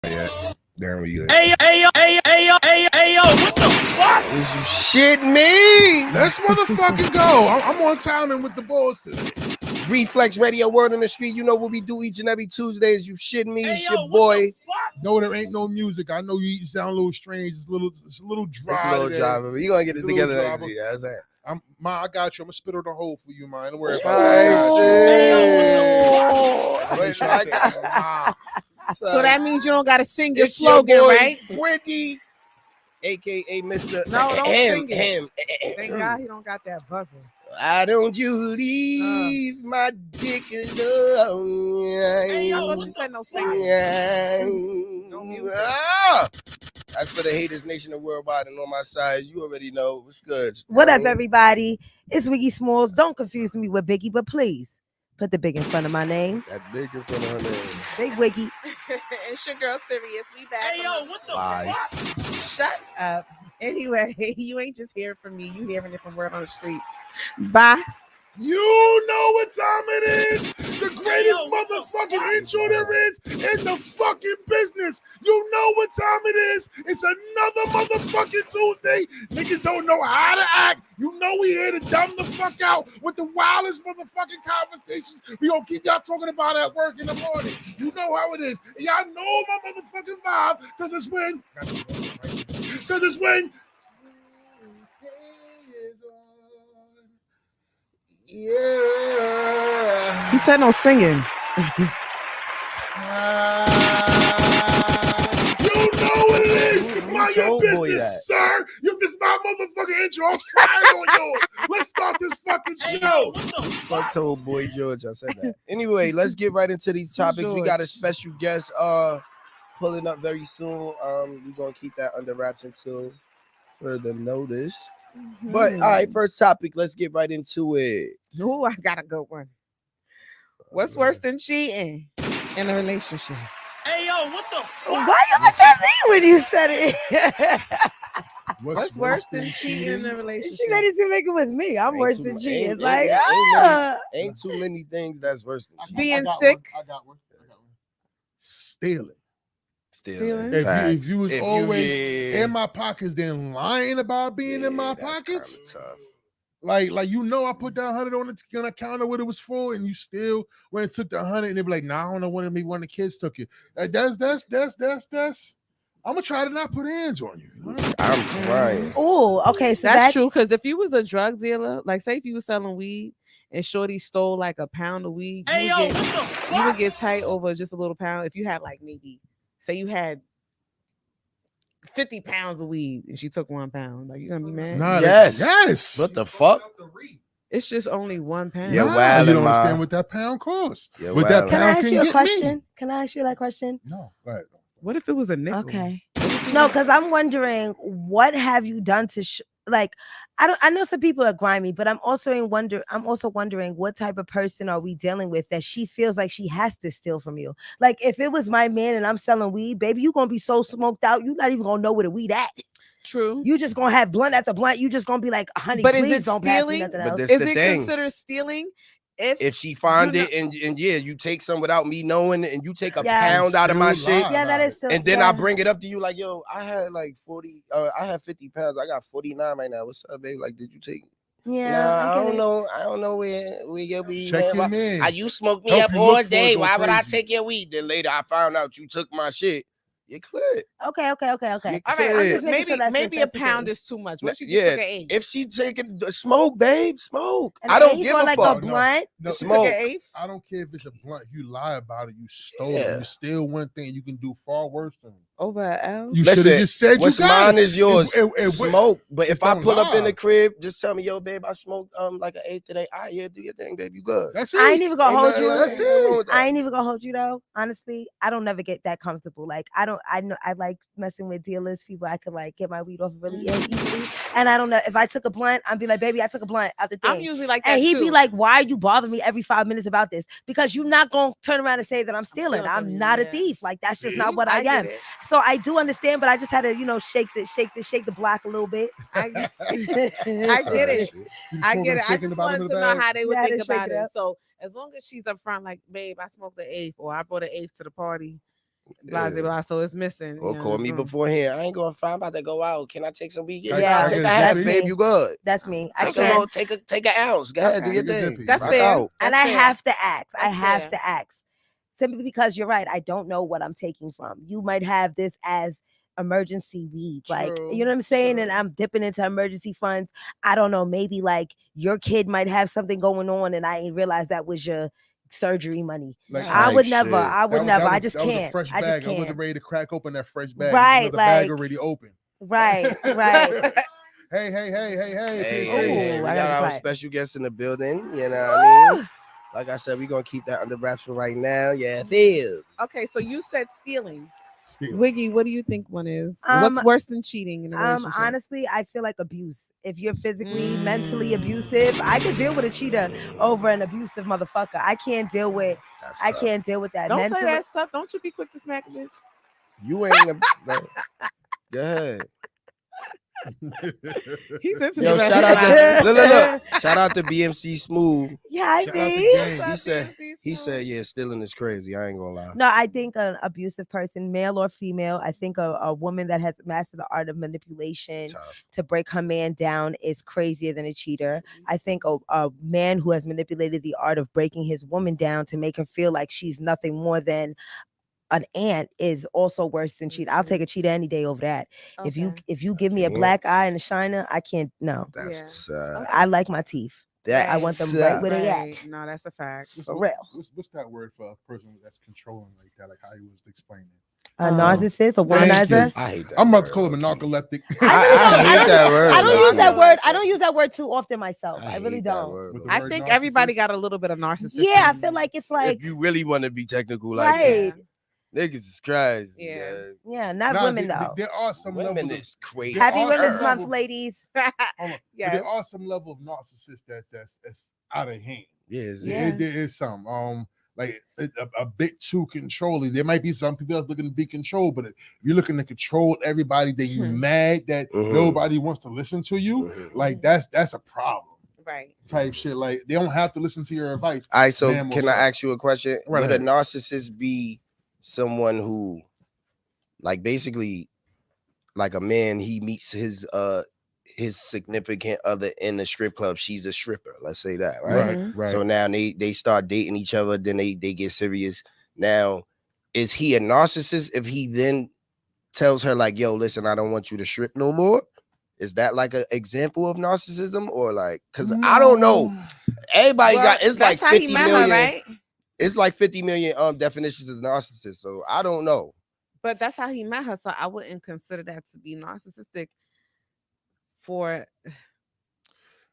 Yeah. Damn, we good. Hey, yo, what the fuck? Is you shit me? Let's motherfucking go. I'm on timing with the balls today. Reflex Radio, Word on the Street. You know what we do each and every Tuesday. Is you shit me? It's Hey, your yo, boy. No, there ain't no music. I know you sound a little strange. It's a little dry. It's a little today. dry, but you gonna get it It's a together little next dry, week. That's that. I got you. I'm gonna spit on the hole for you, man. Don't worry Nice about shit. So that means you don't gotta sing your It's your slogan, boy, right? Twiggy, aka Mr. No, don't sing it. Ham. Thank God he don't got that buzzer. Why don't you leave my dick alone? Hey, I thought you said no singing. No music. That's for the haters nation and worldwide, and on my side, you already know what's good. What up, everybody? It's Wiggy Smalls. Don't confuse me with Biggie, but please put the big in front of my name. That big in front of her name. Big Wiggy. It's your girl Sirius. We back. Hey, yo, what the Lies. fuck? Shut up. Anyway, you ain't just hearing from me. You hearing it from Word on the Street. Bye. You know what time it is. The greatest motherfucking intro there is in the fucking business. You know what time it is. It's another motherfucking Tuesday. Niggas don't know how to act. You know we here to dumb the fuck out with the wildest motherfucking conversations. We gonna keep y'all talking about at work in the morning. You know how it is. And y'all know my motherfucking vibe because it's when Yeah. He said no singing. You know what it is. Mind your told boy business, that. sir. This is my motherfucking intro. I'm crying on yours. Let's start this fucking show. Fuck told boy George, I said that. Anyway, let's get right into these topics. We got a special guest pulling up very soon. We're gonna keep that under wraps until further notice. But all right, first topic, let's get right into it. Oh, I got a good one. What's worse than cheating in a relationship? Hey, yo, what the fuck? Why you look at me when you said it? What's worse than cheating in a relationship? She made it seem like it was me. I'm worse than cheating. Like, ain't too many things that's worse than cheating. Being sick. I got one. Stealing. Stealing. If you was always in my pockets, then lying about being in my pockets. Tough. Like you know, I put that 100 on the counter what it was for, and you still went and took the 100, and they be like, "Nah, I don't know when one of the kids took it." Like, that's. I'm gonna try to not put hands on you. I'm crying. Oh, okay. So that's true. Because if you was a drug dealer, like say if you was selling weed and Shorty stole like a pound of weed, Hey, yo, what the you fuck? would get tight over just a little pound. If you had like maybe, say you had 50 pounds of weed and she took 1 pound, like you're gonna be mad? Nah, yes. What the fuck? It's just only 1 pound. Yeah, nah, you don't understand what that pound costs. Yeah, what that Can I pound ask can you a get question? me. Can I ask you that question? No, go ahead. What if it was a nickel? Okay. No, because I'm wondering, what have you done to like? I know some people are grimy, but I'm also wondering what type of person are we dealing with that she feels like she has to steal from you. Like if it was my man and I'm selling weed, baby, you gonna be so smoked out, you're not even gonna know where the weed at. True. You just gonna have blunt after blunt. You just gonna be like, honey, but please is it don't stealing? pass me nothing else. But Is the it thing. considered stealing? If she find it and yeah, you take some without me knowing, and you take a pound out of my shit, yeah, that is still, and then I bring it up to you like, yo, I had like 40, I had 50 pounds, I got 49 right now. What's up, baby? Like, did you take? Yeah, nah, I don't know where your weed. Check your man. You smoke me up all day. Why would I take your weed? Then later I found out you took my shit. You're clear. Okay. All right, maybe a pound is too much. What if she just took an eighth? If she taking smoke, babe, smoke. And I don't give a like fuck. A blunt? No, smoke. I don't care if it's a blunt. You lie about it. You stole it. You steal one thing. You can do far worse than over an L. You should have just said what's you got mine it. is yours. Smoke. But if I pull up in lie. the crib, just tell me, yo, babe, I smoked like an eighth today. Yeah, do your thing, babe. You good. That's it. I ain't even gonna hold you. That's it. I ain't even gonna hold you though. Honestly, I don't never get that comfortable. Like I know I like messing with dealers, people I could like get my weed off really easily. And I don't know if I took a blunt, I'd be like, baby, I took a blunt out the thing. I'm usually like that. And he'd too. be like, why are you bothering me every 5 minutes about this? Because you're not gonna turn around and say that I'm stealing. I'm not a thief. Like that's just not what I am. So I do understand, but I just had to, shake the block a little bit. I get it. I just wanted to know how they would think about it. So as long as she's up front, like, babe, I smoked the eighth, or I brought an eighth to the party. blah, blah, blah. So it's missing. Or call me beforehand. I ain't going to find. I'm about to go out. Can I take some weed? Yeah, take a half, babe. You good? That's me. Take a little, take an ounce. Go ahead, do your thing. That's fair. And I have to ask. I have to ask. Simply because you're right. I don't know what I'm taking from. You might have this as emergency weed. Like, you know what I'm saying? And I'm dipping into emergency funds. I don't know. Maybe like your kid might have something going on and I didn't realize that was your surgery money. Like, I would never. I just can't. Fresh I bag. just can't. I wasn't ready to crack open that fresh bag. Right. The like, bag already open. Right. Hey. We got our special guest in the building. You know what I mean? Like I said, we're going to keep that under wraps for right now. Yeah, Phil. Okay, so you said stealing. Wiggy, what do you think one is? What's worse than cheating in a relationship? Honestly, I feel like abuse. If you're physically, mentally abusive, I could deal with a cheater over an abusive motherfucker. I can't deal with that. Don't say that stuff. Don't you be quick to smack a bitch. You ain't go ahead. He's into shout out to look. Shout out to BMC Smooth. Yeah, I think he said, yeah, stealing is crazy. I ain't gonna lie. No, I think an abusive person, male or female, I think a woman that has mastered the art of manipulation to break her man down is crazier than a cheater. I think a man who has manipulated the art of breaking his woman down to make her feel like she's nothing more than an ant is also worse than cheat. I'll take a cheater any day over that. Okay. If you give me a black eye and a shiner, I can't. No, that's I like my teeth. I want them right where they at. No, that's a fact. For real. What's that word for a person that's controlling like that? Like how he was explaining. A narcissist, a womanizer. I hate that. I'm about to call him a narcoleptic. I hate that word. I don't use that word. I don't use that word too often myself. I really don't. I think everybody got a little bit of narcissism. Yeah, I feel like it's like if you really want to be technical, like right. Niggas is crazy. Yeah, not women though. There are some women level is crazy. Happy Women's Month, ladies. There are some level of narcissist that's out of hand. Yeah. There is some like a bit too controlling. There might be some people that's looking to be controlled, but if you're looking to control everybody, then you mad that nobody wants to listen to you. Like that's a problem. Right. Type shit. Like they don't have to listen to your advice. All right, so can I ask you a question? Right. Would a narcissist be someone who, like, basically, like a man, he meets his significant other in the strip club. She's a stripper. Let's say that, right? So now they start dating each other. Then they get serious. Now, is he a narcissist if he then tells her like, "Yo, listen, I don't want you to strip no more"? Is that like an example of narcissism, or like? Because I don't know. Everybody got it's like 50 million, right? It's like 50 million definitions of narcissist. So I don't know. But that's how he met her. So I wouldn't consider that to be narcissistic. For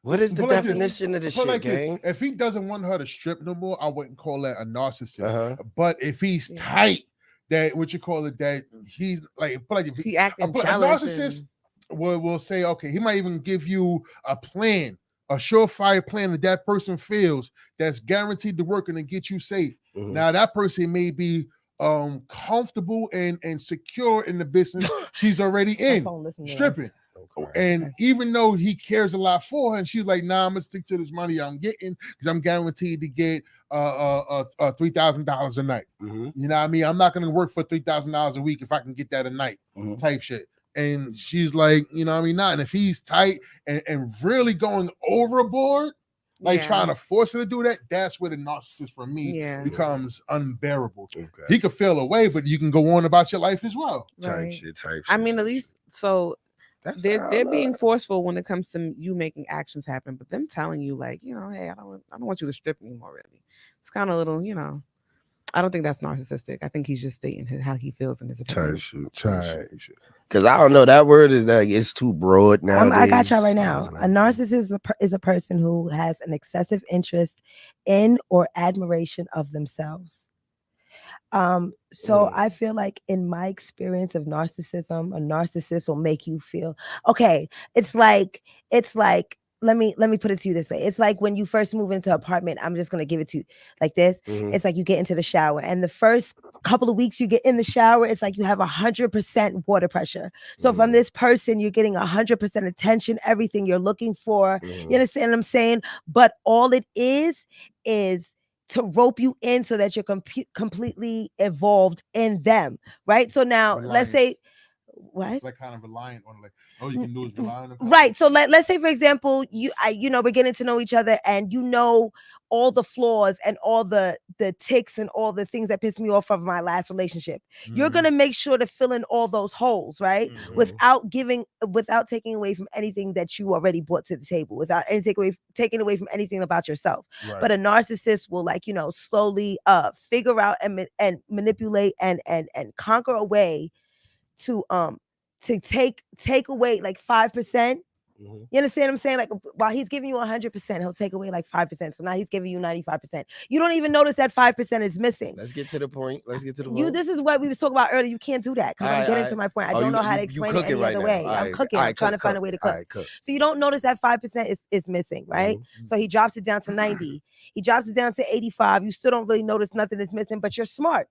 what is the definition of this shit, gang? If he doesn't want her to strip no more, I wouldn't call that a narcissist. But if he's tight, that what you call it, that he's like he acting a narcissist will say, okay, he might even give you a plan. A surefire plan that person feels that's guaranteed to work and to get you safe. Now that person may be comfortable and secure in the business she's already in, stripping. And even though he cares a lot for her, and she's like, nah, I'm gonna stick to this money I'm getting because I'm guaranteed to get $3,000 a night. You know what I mean? I'm not gonna work for $3,000 a week if I can get that a night, type shit. And she's like, you know what I mean? Not. And if he's tight and really going overboard, like trying to force her to do that, that's where the narcissist for me becomes unbearable. He could feel away, but you can go on about your life as well. Type shit. I mean, at least so they're being forceful when it comes to you making actions happen, but them telling you like, you know, hey, I don't want you to strip anymore. Really, it's kind of a little, you know. I don't think that's narcissistic. I think he's just stating how he feels in his opinion. Because I don't know, that word is like it's too broad now. I got y'all right now. A narcissist is a person who has an excessive interest in or admiration of themselves. So I feel like in my experience of narcissism, a narcissist will make you feel okay. It's like let me put it to you this way. It's like when you first move into an apartment, I'm just going to give it to you like this. It's like you get into the shower and the first couple of weeks you get in the shower, it's like you have 100% water pressure. So from this person, you're getting 100% attention, everything you're looking for. You understand what I'm saying? But all it is to rope you in so that you're completely evolved in them, right? So now let's say what? It's like kind of reliant on like, all you can do is rely on them. Right. So let's say, for example, we're getting to know each other, and you know all the flaws and all the ticks and all the things that pissed me off of my last relationship. You're gonna make sure to fill in all those holes, right? Without taking away from anything that you already brought to the table, without taking away from anything about yourself. Right. But a narcissist will slowly figure out and manipulate and conquer a way to take away like 5%. You understand what I'm saying? Like, while he's giving you 100%, he'll take away like 5%. So now he's giving you 95%. You don't even notice that 5% is missing. Let's get to the point. This is what we was talking about earlier. You can't do that because I'm getting to my point. I don't know how to explain it any other way. I'm cooking. I'm trying to find a way to cook. So you don't notice that 5% is missing, right? So he drops it down to 90. He drops it down to 85. You still don't really notice nothing is missing, but you're smart.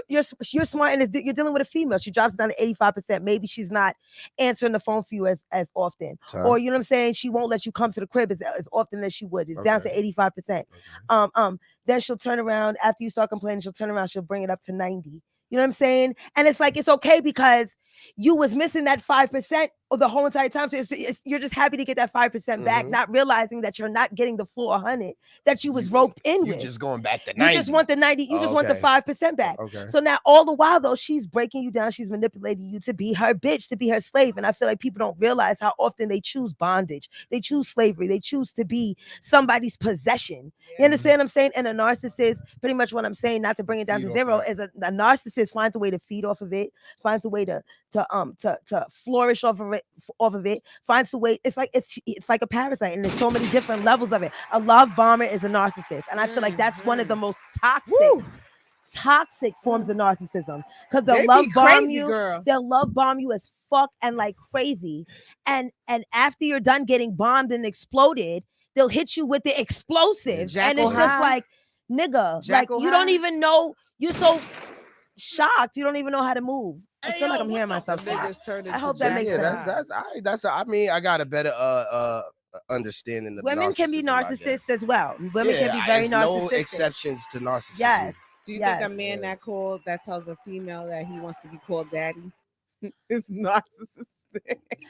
You're smart, and you're dealing with a female. She drops it down to 85%. Maybe she's not answering the phone for you as often. Or you know what I'm saying, she won't let you come to the crib as often as she would. It's down to 85%. Then she'll turn around after you start complaining. She'll turn around. She'll bring it up to 90. You know what I'm saying? And it's like, it's okay because you was missing that 5% the whole entire time. So you're just happy to get that 5% back, not realizing that you're not getting the full 100 that you was roped in with. You're just going back to 90. You just want the 90. You just want the 5% back. Okay. So now all the while though, she's breaking you down. She's manipulating you to be her bitch, to be her slave. And I feel like people don't realize how often they choose bondage. They choose slavery. They choose to be somebody's possession. You understand what I'm saying? And a narcissist, pretty much what I'm saying, not to bring it down to zero, is a narcissist finds a way to feed off of it, finds a way to flourish off of it, finds a way. It's like a parasite, and there's so many different levels of it. A love bomber is a narcissist, and I feel like that's one of the most toxic forms of narcissism, because they'll love bomb you. Girl. They'll love bomb you as fuck and like crazy, and after you're done getting bombed and exploded, they'll hit you with the explosives, and it's just like, nigga, like you don't even know. You're so shocked, you don't even know how to move. I feel like I'm hearing myself. I hope that makes sense. I mean, I got a better understanding of women can be narcissists as well. Women can be very narcissistic. No exceptions to narcissism. Yes. Do you think a man that tells a female that he wants to be called daddy is narcissistic?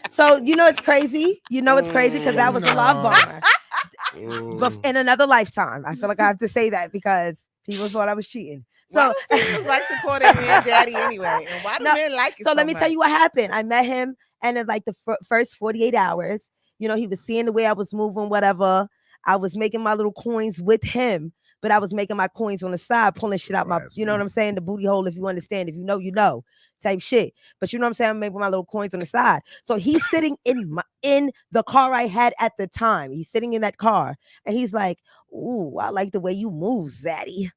So it's crazy. It's crazy because that was a love bomber. But in another lifetime, I feel like I have to say that because people thought I was cheating. So females like to call their man daddy anyway. And why do men like it? So let me tell you what happened. I met him, and in like the first 48 hours, he was seeing the way I was moving, whatever. I was making my little coins with him, but I was making my coins on the side, pulling shit out my, you know what I'm saying? The booty hole, if you understand. If you know, type shit. But you know what I'm saying? I'm making my little coins on the side. So he's sitting in the car I had at the time. He's sitting in that car, and he's like, "Ooh, I like the way you move, Zaddy."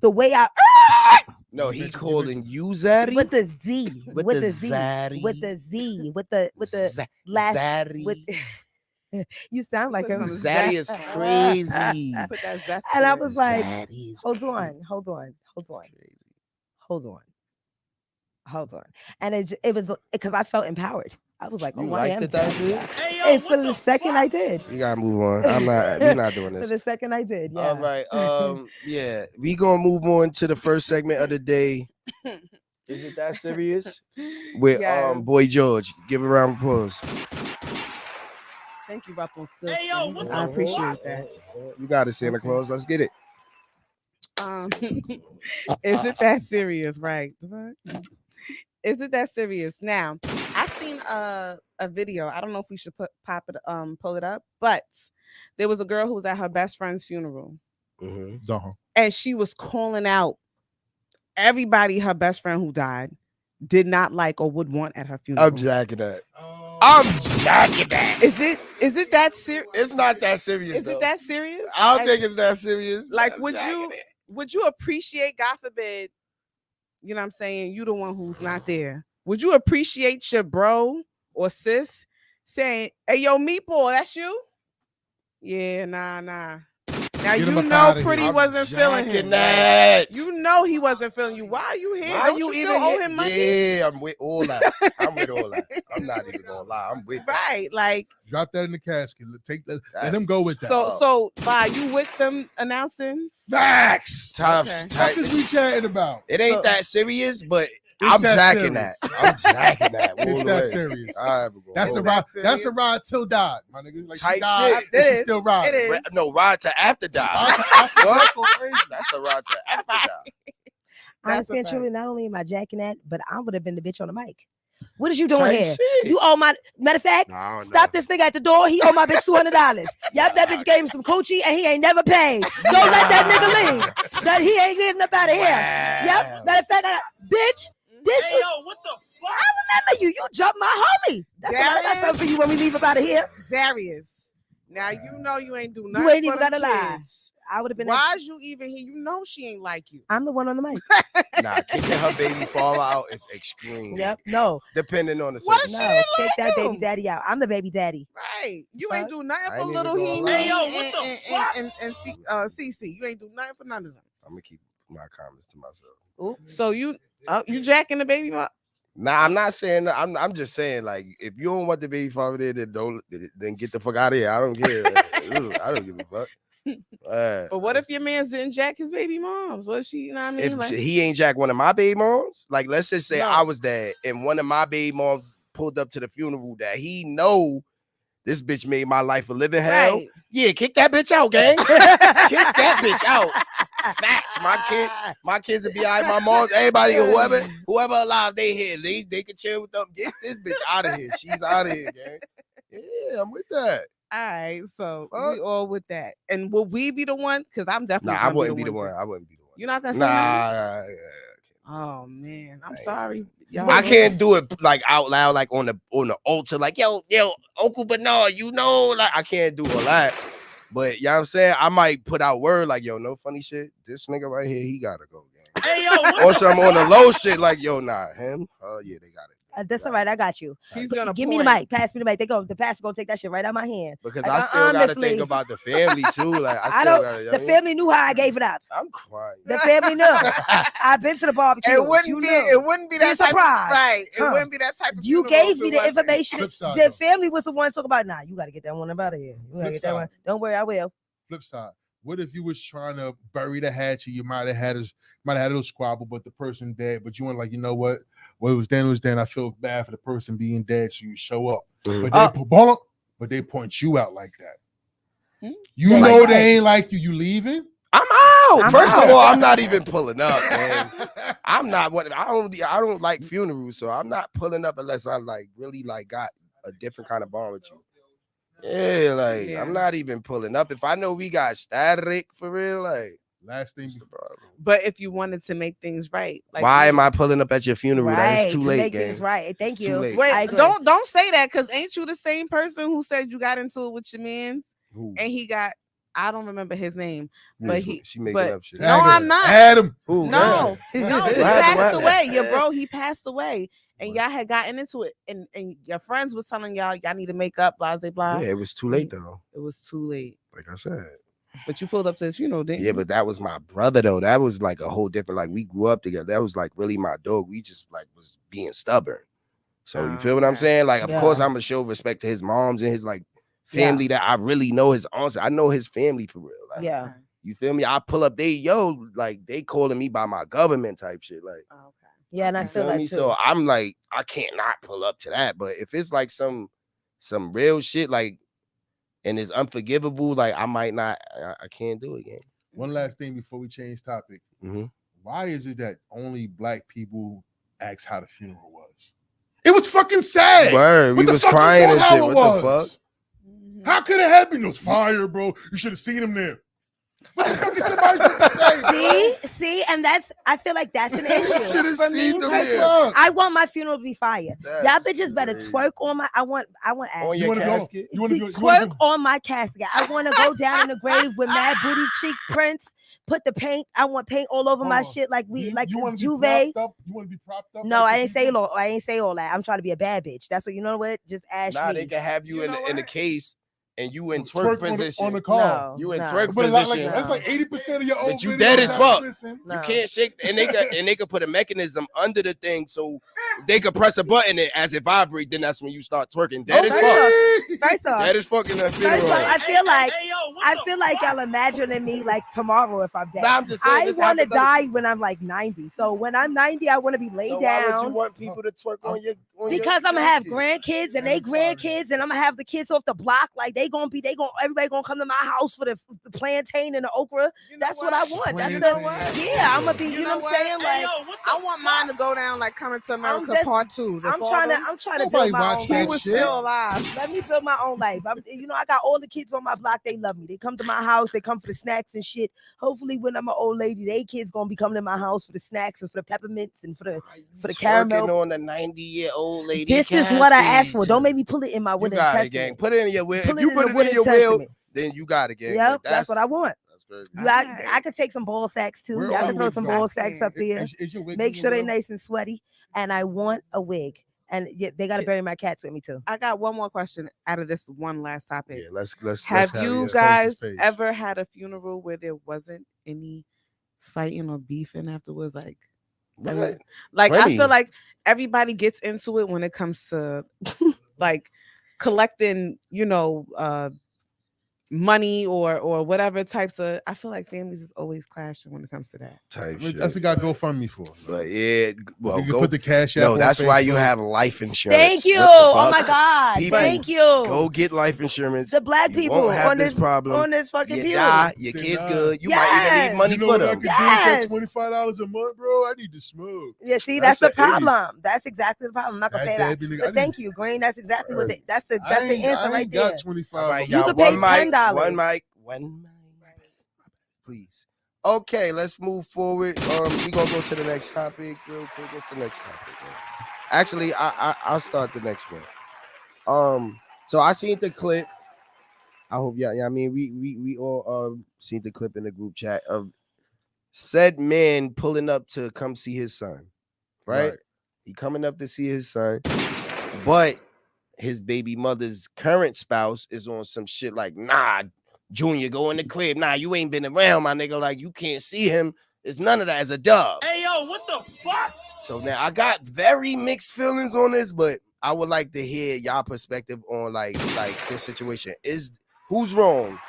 The way No, he calling you Zaddy with the Z, with the Z, Zaddy, with the Z, with the last Zaddy. You sound like him. Zaddy is crazy. And I was like, hold on. And it was because I felt empowered. I was like, oh, I am. And for the second I did. You gotta move on. We're not doing this. For the second I did, yeah. All right. Yeah. We gonna move on to the first segment of the day. Is it that serious? With Boy George. Give a round of applause. Thank you, Ruffles. I appreciate that. You got it, Santa Claus. Let's get it. Is it that serious? Right. Is it that serious? Now, I seen a video. I don't know if we should pull it up, but there was a girl who was at her best friend's funeral, and she was calling out everybody her best friend who died did not like or would want at her funeral. I'm jacking that. I'm jacking that. Is it that serious? It's not that serious. Is it that serious? I don't think it's that serious. Like, would you appreciate, God forbid, you know what I'm saying, you the one who's not there, would you appreciate your bro or sis saying, "Hey, yo, meatball, that's you"? Yeah, nah. Now Get him you up know outta Pretty here. wasn't feeling Jacking him. that. You know he wasn't feeling you. Why are you here? Why Don't you even owe him money? Yeah, I'm with all that. I'm with all that. I'm not even gonna lie. I'm with that. Right, like Drop that in the casket. Let him go with that. so. Why you with them announcing? Facts. Tough. Okay. What is we chatting about? It ain't that serious, but It's I'm that jacking serious. that. I'm jacking that. It's all the that way. serious. That's a a ride. That's a ride till die, my nigga. Like Type she died, shit. and It she is. still ride. It is. No, ride to after die. What? That's a ride to after die. Honestly and fact. truly, not only am I jacking that, but I would have been the bitch on the mic. What is you doing Type here? shit. You owe my matter of fact, I don't stop know. this nigga at the door. He owe my bitch $200. Yep, that bitch gave him some coochie and he ain't never paid. Don't let that nigga leave. That he ain't getting up out of here. Yep. Matter of fact, bitch, Hey, yo, what the fuck? I remember you. You jumped my homie. That's all right. I got Darius. something for you when we leave up out of here. Darius. Now you know you ain't do nothing. You ain't for even them gotta lie. kids. I would have been. Why is you even here? You know she ain't like you. I'm the one on the mic. Nah, kicking her baby father out is extreme. Yep. No. Depending on the What if situation. she No. didn't Kick like that baby him? daddy out. I'm the baby daddy. Right. You Fuck. ain't do nothing I for ain't little even he gonna lie. Hey, yo, what the fuck? and CC. You ain't do nothing for none of them. I'm gonna keep my comments to myself. So you jacking the baby mom? Nah, I'm not saying that. I'm just saying, like, if you don't want the baby father there, then get the fuck out of here. I don't care. I don't give a fuck. But what if your man didn't jack his baby moms? What if she, you know what I mean? if Like, he ain't jack one of my baby moms? Like, let's just say No. I was there and one of my baby moms pulled up to the funeral that he know this bitch made my life a living hell. right. Yeah, kick that bitch out, gang. Kick that bitch out. Facts. My kids will be all right. My moms, everybody, whoever alive, they here. They can chill with them. Get this bitch out of here. She's out of here, gang. Yeah, I'm with that. All right, so Fuck. we all with that. And will we be the one? Because I'm definitely Nah, I wouldn't be the one. I wouldn't be the one. You're not gonna say nothing? Nah. Oh man, I'm I sorry. I can't do it like out loud, like on the altar, like yo, Uncle Bernard, you know, like I can't do all that. But you know what I'm saying? I might put out word like, yo, no funny shit. This nigga right here, he gotta go, gang. Hey, yo, what Or the some on the low shit, like, yo, nah, him. Oh yeah, they got it. That's all right. I got you. He's gonna Give me the mic. Pass me the mic. The pastor gonna take that shit right out of my hand. Because Like, I still gotta honestly, think about the family too. Like I I still don't. gotta. The family knew how I gave it up. I'm crying. The family knew. I've been to the barbecue. It wouldn't be that type surprise. of, right. It Huh. wouldn't be that type of You funeral gave if me it the wasn't. information. Flip side, The though. family was the one talking about. Nah, you got to get that one up out of here. You gotta Flip get that one. side. Don't worry, I will. Flip side. What if you was trying to bury the hatchet? You might have had a little squabble, but the person dead. But you went like, you know what? Well, it was then. I feel bad for the person being dead, so you show up. But they point you out like that. You They know like, they ain't like you. You leaving? I'm out. I'm First out. of all, I'm not even pulling up, man. I'm not one. I don't like funerals, so I'm not pulling up unless I like really like got a different kind of bond with you. Yeah, like Yeah. I'm not even pulling up. If I know we got static for real, like Last thing. what's the problem? But if you wanted to make things right, like Why am I pulling up at your funeral? That Right. is too to late, make gang. things right. Thank It's too you. late. I Wait, agree. don't say that because ain't you the same person who said you got into it with your man Who? and he got I don't remember his name, Yeah, but she making but- up shit. No, I'm not. Adam. Who? no, Yeah. no, he What happened? passed What away. happened? Your bro, he passed away, and What? y'all had gotten into it, and your friends was telling y'all need to make up, blah blah blah. Yeah, it was too late though. It was too late. Like I said. But you pulled up to his funeral, didn't Yeah, you? but that was my brother though. That was like a whole different. Like we grew up together. That was like really my dog. We just like was being stubborn. So you feel what I'm Okay. saying? Like, of Yeah. course, I'm gonna show respect to his moms and his like family that I really know his aunts. I know his family for real. Like, Yeah. you feel me? I pull up, they like they calling me by my government type shit. Like, Okay. Yeah, and I you feel feel that me? too. So I'm like, I can't not pull up to that. But if it's like some real shit, like, and it's unforgivable, like I might not. I can't do it again. One last thing before we change topic. Mm-hmm. Why is it that only black people ask how the funeral was? It was fucking sad. Word, we What the was fuck you crying thought and how shit. it What the was? fuck? How could it happen? It was fire, bro. You should have seen him there. What the fuck is somebody supposed to say? See, and I feel like that's an issue. Should've For seen me them personally, there. I want my funeral to be fire. That's Y'all bitches better crazy. twerk on my. I want On ass. your wanna go? casket? You want to Twerk on my casket. I want to go down in the grave with mad booty cheek prints. Put the paint. I want paint all over my shit like you the wanna be Juve. propped up? You want to be propped up? No, like I the ain't say people? all. I ain't say all that. I'm trying to be a bad bitch. That's what you know. What? Just ask Nah, me. they can have you, You know in a what? case and you in twerk twerk position. on the car. You in no. twerk But position. that's like 80% of your old That you videos dead as that's fuck. missing. No. You can't shake, and they could put a mechanism under the thing so they could press a button and as it vibrate, then that's when you start twerking. That is fuck. First off, That is fucking the first funeral. off, I feel like Hey, yo, what the y'all imagining me like tomorrow if I'm dead. Nah, I'm just saying, I this want to hypothetical. die when I'm like 90. So when I'm 90, I want to be laid So why would you down. want people to twerk on your Because I'm gonna have casket? grandkids and they grandkids, and I'm gonna have the kids off the block. Like everybody gonna come to my house for the plantain and the okra. That's what I want. That's yeah. I'm gonna be. You know what I'm saying? Hey, Like yo, what the I want mine to go down like Coming to America that's- Part 2. I'm trying to Nobody build my watch own that He life. was shit. still alive. Let me build my own life. I got all the kids on my block. They love me. They come to my house. They come for the snacks and shit. Hopefully, when I'm an old lady, they kids gonna be coming to my house for the snacks and for the peppermints and for the caramel. Twerking on a 90-year-old lady. This is what I asked for. casket. Don't make me pull it in my You will and got it, testament. gang. Put it in your will. If Put you it put in it the in your will, testament. then you got it, gang. Yep, But that's what I want. That's crazy. I could take some ball sacks too. Where Y'all are can throw wigs some at? ball sacks up there. Is your wig Make in sure your they're will? nice and sweaty. And I want a wig. And they got to bury my cats with me too. I got one more question out of this one last topic. Yeah, let's Have have you it. guys Close this page. ever had a funeral where there wasn't any fighting or beefing afterwards? Like What? I Plenty. feel like everybody gets into it when it comes to like collecting, money or whatever types of. I feel like families is always clashing when it comes to that. Type shit. That's what got GoFundMe for. But yeah, well, You can go. put the cash app No, on that's why you Facebook. have life insurance. Thank you. What the Oh fuck? my God. People, Thank you. Go get life insurance. The black You people won't have on this problem. on this fucking You pew. die, your Say kids nah. good. You might even Yes. leave money You know for what I them. could do Yes. for $25 a month, bro? I need to smoke. Yeah, see, That's that's the a idiot. problem. That's exactly the problem. I'm not gonna say that. But thank you, Green. That's exactly what that's the answer right there. Got 25. All right, You y'all. could pay One mic. $10. One mic. Please. Okay, let's move forward. We gonna go to the next topic real quick. What's the next topic? Man? Actually, I'll start the next one. So I seen the clip. I hope yeah. I mean, we all seen the clip in the group chat of said man pulling up to come see his son. Right? He coming up to see his son, but his baby mother's current spouse is on some shit like, nah, Junior, go in the crib. Nah, you ain't been around, my nigga. Like, you can't see him. It's none of that as a dub. Hey, yo, what the fuck? So now I got very mixed feelings on this, but I would like to hear y'all perspective on like this situation. Who's wrong?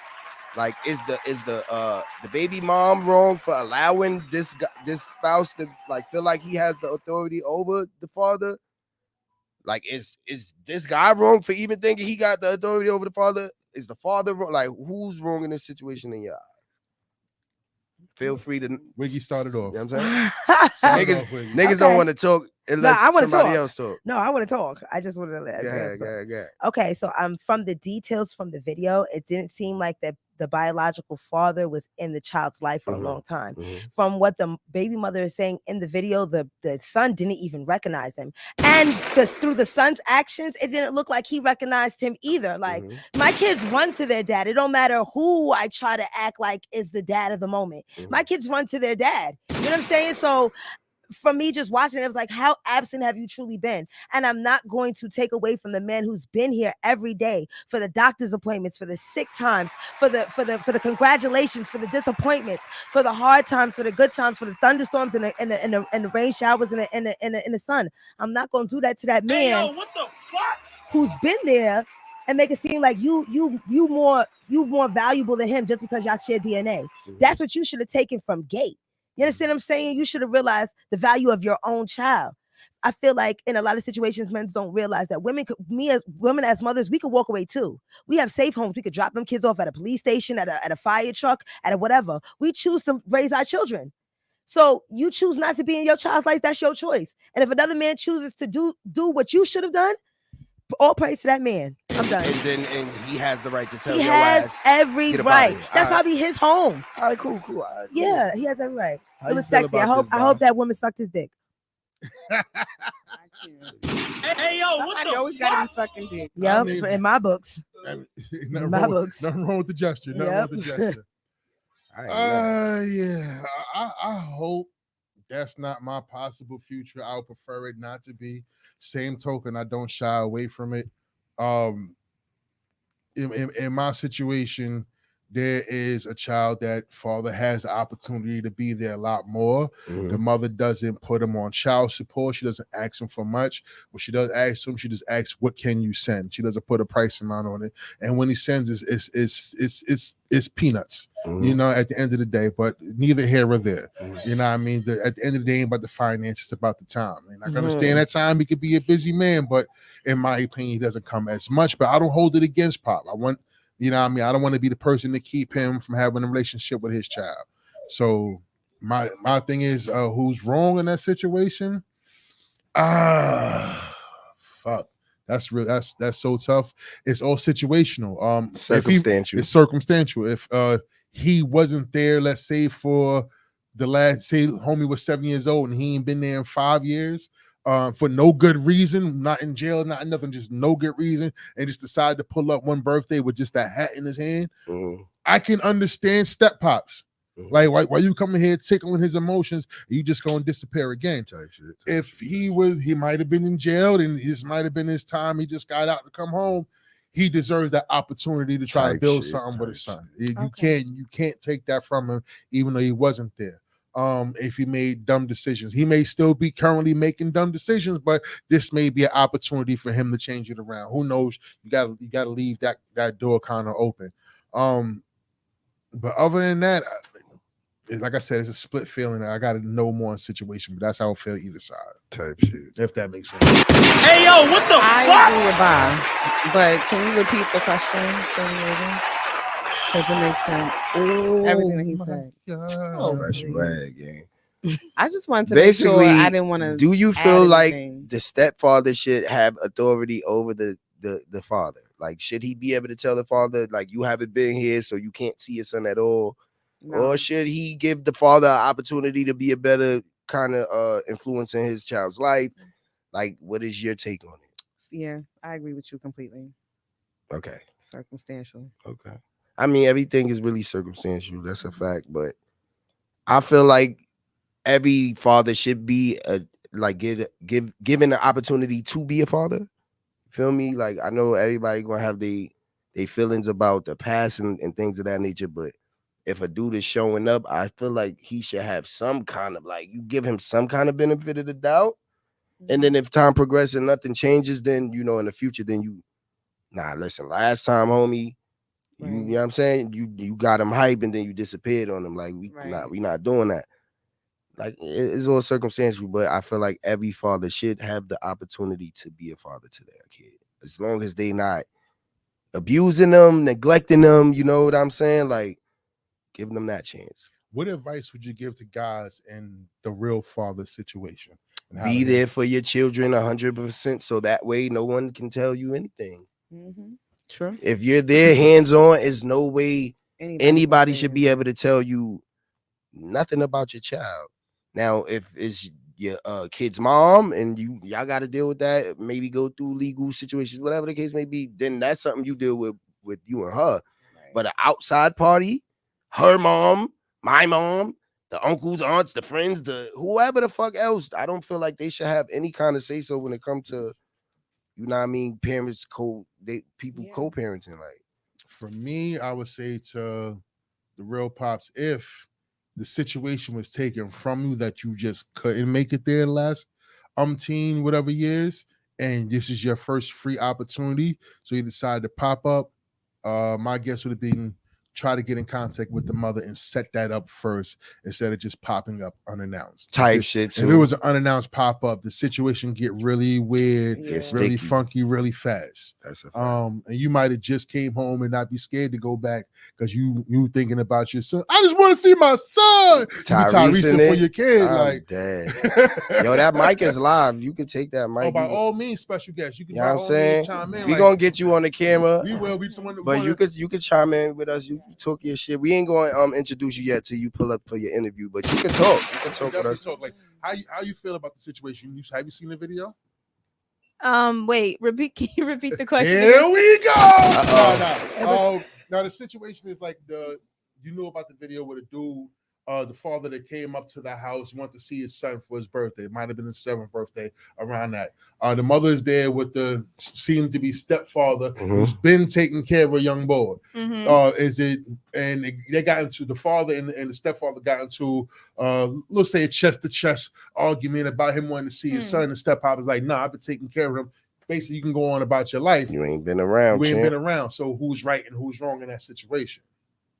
Like, is the baby mom wrong for allowing this spouse to like feel like he has the authority over the father? Like, is this guy wrong for even thinking he got the authority over the father? Is the father wrong? Like, who's wrong in this situation in your eye? Feel free to. Wiggy started off. You know what I'm saying? Niggas don't want to talk unless I wanna somebody talk. else talk. No, I want to talk. I just want to let everybody talk. Yeah. Okay, so from the details from the video, it didn't seem like that the biological father was in the child's life for a long time. From what the baby mother is saying in the video, the son didn't even recognize him. And through the son's actions, it didn't look like he recognized him either. Like, my kids run to their dad. It don't matter who I try to act like is the dad of the moment. My kids run to their dad. You know what I'm saying? So for me just watching it was like, how absent have you truly been? And I'm not going to take away from the man who's been here every day for the doctor's appointments, for the sick times, for the congratulations, for the disappointments, for the hard times, for the good times, for the thunderstorms and the rain showers and the sun. I'm not going to do that to that man. Hey, yo, what the fuck? Who's been there and make it seem like you more valuable than him just because y'all share DNA. That's what you should have taken from Gate. You understand what I'm saying? You should have realized the value of your own child. I feel like in a lot of situations, men don't realize that as women as mothers, we could walk away too. We have safe homes. We could drop them kids off at a police station, at a fire truck, at a whatever. We choose to raise our children. So you choose not to be in your child's life. That's your choice. And if another man chooses to do what you should have done, all praise to that man. I'm done. And he has the right to tell he your has ass, every right. That's probably his home. All right, cool. All right, cool. Yeah, he has every right. How It you was feel sexy. I about hope that woman sucked his dick. Hey, yo, what Somebody the always fuck? gotta be sucking dick. Yep, mean- in my books. Nothing My wrong, books. nothing wrong with the gesture. Nothing wrong with the gesture. Yeah. I hope that's not my possible future. I would prefer it not to be. Same token, I don't shy away from it. in my situation, there is a child that father has the opportunity to be there a lot more. The mother doesn't put him on child support. She doesn't ask him for much. What she does ask him, she just asks, "What can you send?" She doesn't put a price amount on it. And when he sends, it's peanuts. You know, at the end of the day, but neither here or there. You know what I mean? At the end of the day, it ain't about the finances, it's about the time. And I can understand that time he could be a busy man, but in my opinion, he doesn't come as much. But I don't hold it against Pop. You know what I mean? I don't want to be the person to keep him from having a relationship with his child. So my thing is, who's wrong in that situation? Fuck. That's real. That's so tough. It's all situational. Circumstantial. It's circumstantial. If he wasn't there, let's say for the last, say homie was 7 years old and he ain't been there in 5 years, for no good reason, not in jail, not nothing, just no good reason, and just decide to pull up one birthday with just a hat in his hand, I can understand step pops. Like, why you coming here tickling his emotions? You just gonna disappear again. Type shit. If he might have been in jail, and this might have been his time. He just got out to come home. He deserves that opportunity to try to build something with his son. You can't take that from him, even though he wasn't there. If he made dumb decisions, he may still be currently making dumb decisions, but this may be an opportunity for him to change it around. Who knows? You gotta leave that door kind of open. But other than that, like I said, it's a split feeling. I got to know more on situation, but that's how I feel either side. Type shit. If that makes sense. Hey, yo, what the fuck? I agree with Bob, but can you repeat the question for me again? Because it makes sense. Everything that he said. Special rag, gang. I just wanted to Basically, make sure I didn't want to. Do you feel like the stepfather should have authority over the father? Like, should he be able to tell the father, like, you haven't been here, so you can't see your son at all? No. Or should he give the father an opportunity to be a better kind of influence in his child's life? Like, what is your take on it? Yeah, I agree with you completely. Okay. Circumstantial. Okay. I mean, everything is really circumstantial. That's a fact. But I feel like every father should be given the opportunity to be a father. Feel me? Like, I know everybody gonna have their feelings about the past and things of that nature, but if a dude is showing up, I feel like he should have some kind of, like, you give him some kind of benefit of the doubt. And then if time progresses and nothing changes, then, you know, in the future, then listen, last time, homie, you know what I'm saying? You got him hype and then you disappeared on him. Like, we not doing that. Like, it's all circumstantial, but I feel like every father should have the opportunity to be a father to their kid. As long as they not abusing them, neglecting them, you know what I'm saying? Like, giving them that chance. What advice would you give to guys in the real father situation? Be there for your children 100%, so that way no one can tell you anything. Sure. If you're there hands-on, there's no way anybody should be able to tell you nothing about your child. Now, if it's your kid's mom and y'all got to deal with that, maybe go through legal situations, whatever the case may be, then that's something you deal with you and her. But an outside party, her mom, my mom, the uncles, aunts, the friends, the whoever the fuck else, I don't feel like they should have any kind of say so when it comes to, you know what I mean, parents co-parenting. Like, for me, I would say to the real pops, if the situation was taken from you that you just couldn't make it there the last whatever years, and this is your first free opportunity, so you decide to pop up, my guess would have been try to get in contact with the mother and set that up first instead of just popping up unannounced. Shit too. If it was an unannounced pop-up, the situation get really weird, really sticky, funky, really fast. That's a fact. And you might have just came home and not be scared to go back because you thinking about your son. I just want to see my son. Tyrese for your kid. I'm like dead. Yo, that mic is live. You can take that mic. Oh, by all means, special guest. You can, you know what I'm saying? Chime in. We gonna get you on the camera. We will be someone. But you could chime in with us. You talk your shit. We ain't going to introduce you yet till you pull up for your interview, but you can talk. You can talk with us. Like, how you feel about the situation? Have you seen the video? Wait, can you repeat the question? Here we go. No. Now the situation is like you know about the video where the dude the father that came up to the house wanted to see his son for his birthday. It might have been his 7th birthday, around that. The mother is there with the seemed to be stepfather who's been taking care of a young boy. They got into the father and the stepfather got into let's say a chest to chest argument about him wanting to see his son. And stepfather was like, "Nah, I've been taking care of him." Basically, you can go on about your life. You ain't been around. So who's right and who's wrong in that situation?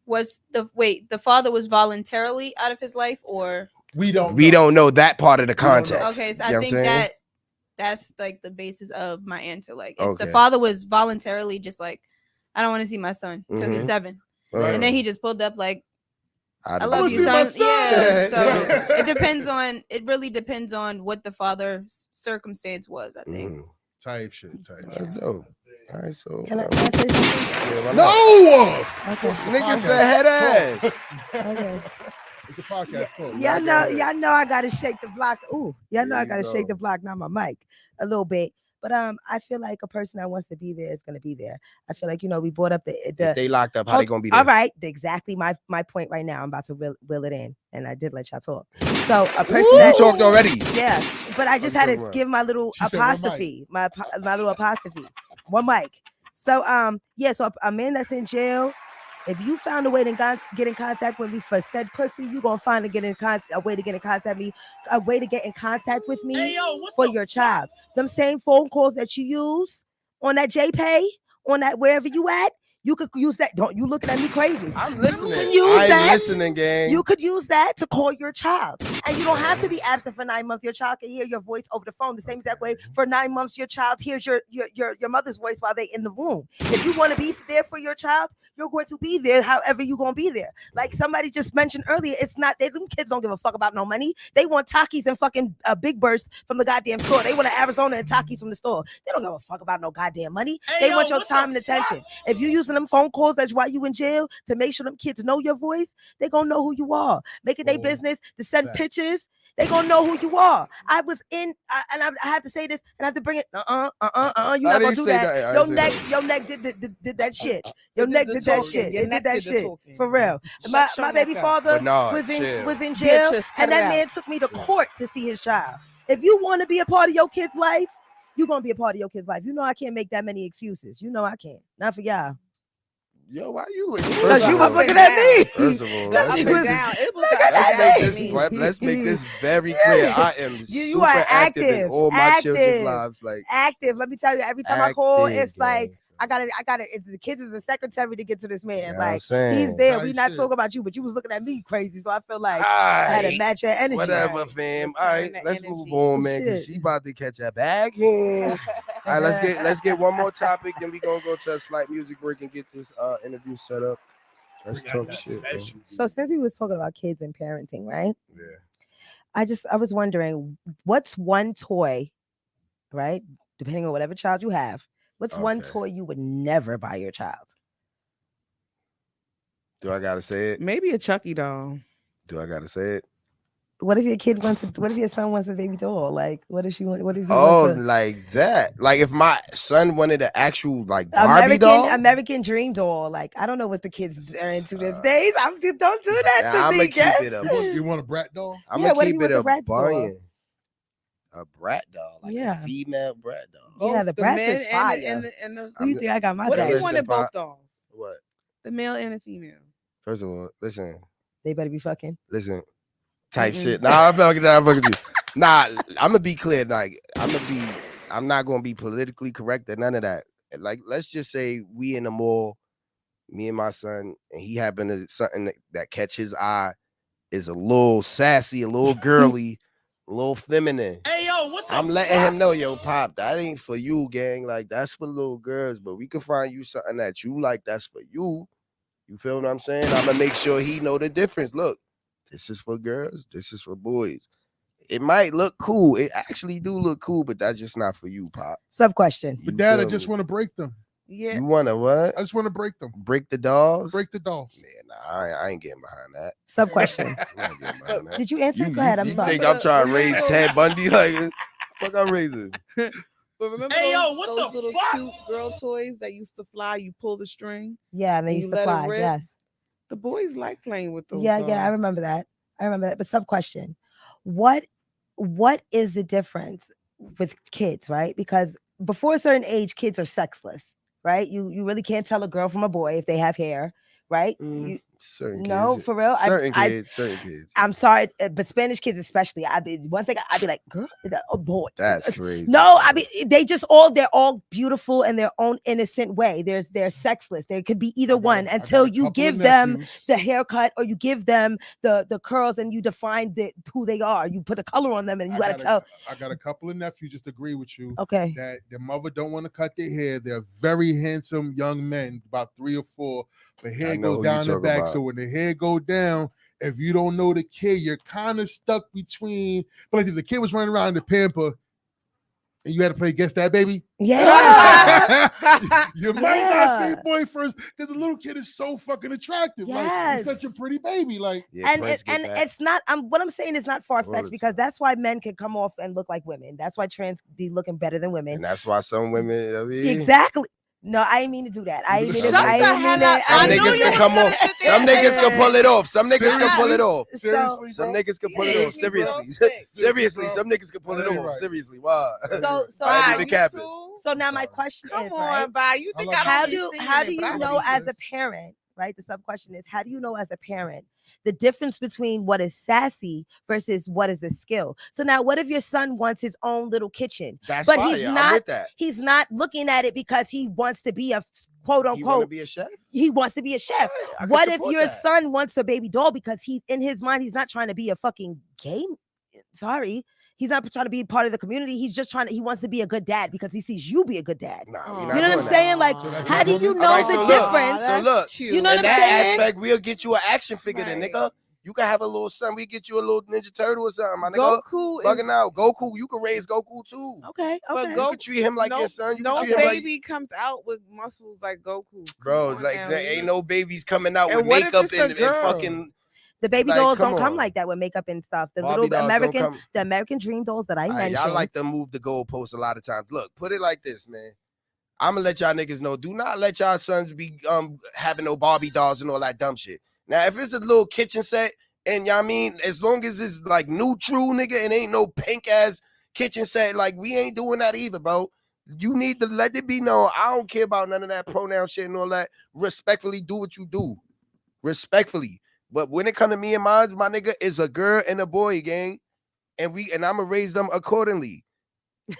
Was the father was voluntarily out of his life, or we don't know that part of the context. Okay, so I think that's like the basis of my answer. Like, if the father was voluntarily just like, I don't want to see my son till he's 7, and then he just pulled up like, I love you, son. Yeah. So it really depends on what the father's circumstance was, I think. Type shit. That's dope. All right, so can I say something? Yeah, no. Okay. Nigga said head ass. Okay. It's a podcast talk. Y'all know I gotta shake the block. Ooh, y'all know I gotta shake the block, not my mic, a little bit. But I feel like a person that wants to be there is gonna be there. I feel like, we brought up the if they locked up, how they gonna be there? All right, exactly my point right now. I'm about to will it in, and I did let y'all talk. So a person that talked already. Yeah, but I just had to give my little apostrophe, my little apostrophe, one mic. So so a man that's in jail, if you found a way to get in contact with me for said pussy, you gonna find a way to get in contact with me for your child. Them same phone calls that you use on that JPay, on that wherever you at, you could use that. Don't you looking at me crazy? I'm listening. I'm listening, gang. You could use that to call your child. And you don't have to be absent for 9 months. Your child can hear your voice over the phone. The same exact way for 9 months, your child hears your mother's voice while they're in the womb. If you want to be there for your child, you're going to be there however you're going to be there. Like somebody just mentioned earlier, it's not, them kids don't give a fuck about no money. They want Takis and fucking Big Burst from the goddamn store. They want an Arizona and Takis from the store. They don't give a fuck about no goddamn money. They want your time and attention. If you using them phone calls that's why you in jail to make sure them kids know your voice, they gonna know who you are. Make it their business to send pictures. They gonna know who you are. I was in, and I have to say this, and I have to bring it. You're not gonna do that. Your neck did that shit. Your neck did that shit. It did that shit for real. My baby father was in jail, and that man took me to court to see his child. If you want to be a part of your kid's life, you're gonna be a part of your kid's life. You know I can't make that many excuses. You know I can't. Not for y'all. Yo, why you looking? Because you was looking at me. First of all, let's make this very clear. I am super active in all my children's lives. Like active. Let me tell you, every time I call, it's like I gotta. The kids is the secretary to get to this man. Like he's there. We not talking about you, but you was looking at me crazy. So I feel like I had to match your energy. Whatever, fam. All right, let's move on, man. Cause she about to catch a bag here. All right, let's get one more topic. Then we gonna go to a slight music break and get this interview set up. Let's talk shit. Bro. So since we was talking about kids and parenting, right? Yeah. I was wondering, what's one toy, right? Depending on whatever child you have. What's one toy you would never buy your child? Do I gotta say it? Maybe a Chucky doll. Do I gotta say it? What if what if your son wants a baby doll? Like, what if he wants like that? Like if my son wanted an actual like Barbie doll? American Dream doll. Like, I don't know what the kids are into these days. Don't do that to me, guys. You want a brat doll? I'm gonna keep it a bunion. A brat doll, like a female brat doll. Yeah, the brat is fire. Who you think I got my What dad? if you wanted both dolls? What? The male and the female. First of all, listen. They better be fucking. Listen. Type shit. Nah, I'm fucking you. Nah, I'm gonna be clear. Like, I'm not gonna be politically correct or none of that. Like, let's just say we in the mall, me and my son, and he happened to something that catch his eye is a little sassy, a little girly, a little feminine. Hey yo, what the I'm letting him know, yo, Pop, that ain't for you, gang. Like, that's for little girls, but we can find you something that you like that's for you. You feel what I'm saying? I'm gonna make sure he know the difference. Look, this is for girls, this is for boys. It might look cool. It actually do look cool, but that's just not for you, Pop. Sub question. But Dad, I just want to break them. Yeah. You want to what? I just want to break them. Break the dolls? Break the dolls. Yeah, nah, I ain't getting behind that. Sub question. Did you answer? Go ahead. I'm sorry. You think I'm trying to raise Ted Bundy? Like, fuck I'm raising. But remember those little cute girl toys that used to fly? You pull the string. Yeah, and they used to fly. Yes. The boys like playing with those. Yeah, I remember that. I remember that. But sub question: what is the difference with kids, right? Because before a certain age, kids are sexless, right? You really can't tell a girl from a boy if they have hair, right? Certain no, kids. for real. Certain kids. I'm sorry, but Spanish kids especially. I'd be like, girl, oh boy, that's crazy. No, I mean they're all beautiful in their own innocent way. They're sexless. There could be either one until you give them the haircut or you give them the curls and you define who they are. You put a color on them and you gotta tell. I got a couple of nephews just agree with you. Okay. That their mother don't want to cut their hair. They're very handsome young men, about 3 or 4. The hair goes down the back. So when the hair go down, if you don't know the kid, you're kind of stuck between. But like if the kid was running around in the pamper and you had to play Guess That Baby, yeah, you might not say boy first because the little kid is so fucking attractive. Yes. Like he's such a pretty baby. Like and it's not. What I'm saying is not far fetched because that's why men can come off and look like women. That's why trans be looking better than women. And that's why some women. Exactly. No, I didn't mean to do that. I didn't mean to. Some niggas can come off. Some niggas can pull it off. Some niggas can pull it off. Seriously, some niggas can pull it off. Seriously, seriously, some niggas can pull it off. Seriously, wow. So now my question is, right? Bye. You think how do you know as a parent, right? The sub question is, how do you know as a parent the difference between what is sassy versus what is a skill? So now, what if your son wants his own little kitchen, but he's not looking at it because he wants to be a quote unquote. He wants to be a chef. He wants to be a chef. What if your son wants a baby doll because he's in his mind he's not trying to be a fucking game? Sorry. He's not trying to be part of the community. He's just he wants to be a good dad because he sees you be a good dad. You know what I'm saying? Like, how do you know the difference? So look, you know what I'm saying? In that aspect, we'll get you an action figure then, nigga. You can have a little son. We get you a little Ninja Turtle or something, my nigga. Goku bugging out. Goku, you can raise Goku too. Okay. But you can treat him like your son. You no baby comes out with muscles like Goku. Bro, like there ain't no babies coming out with makeup and fucking. The baby dolls don't come like that with makeup and stuff. The Barbie little American Dream dolls that I mentioned. Y'all like to move the goalposts a lot of times. Look, put it like this, man. I'm gonna let y'all niggas know. Do not let y'all sons be having no Barbie dolls and all that dumb shit. Now, if it's a little kitchen set, and y'all mean as long as it's like neutral, nigga, and ain't no pink ass kitchen set, like we ain't doing that either, bro. You need to let it be known. I don't care about none of that pronoun shit and all that. Respectfully, do what you do. Respectfully. But when it come to me and mine, my nigga, is a girl and a boy, gang. And I'm gonna raise them accordingly.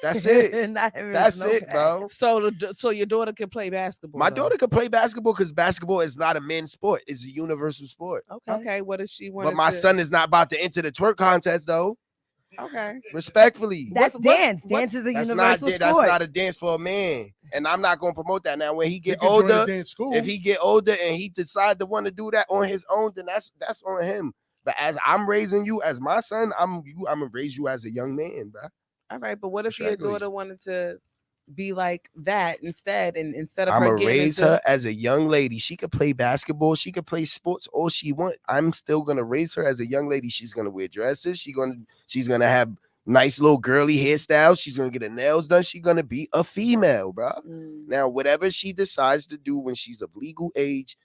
That's it. That's it, bro. So your daughter can play basketball. My daughter can play basketball because basketball is not a men's sport. It's a universal sport. Okay. What does she want? But my son is not about to enter the twerk contest, though. Okay. Respectfully. That's dance. Dance is a universal sport. That's not a dance for a man. And I'm not going to promote that. Now, when he get older, if he get older and he decide to want to do that on his own, then that's on him. But as I'm raising you as my son, I'm going to raise you as a young man, bro. All right, but what if your daughter wanted to be like that instead, and instead of I'm her gonna raise her as a young lady? She could play basketball, she could play sports, all she want. I'm still gonna raise her as a young lady. She's gonna wear dresses. She's gonna have nice little girly hairstyles. She's gonna get her nails done. She's gonna be a female, bro. Now, whatever she decides to do when she's of legal age,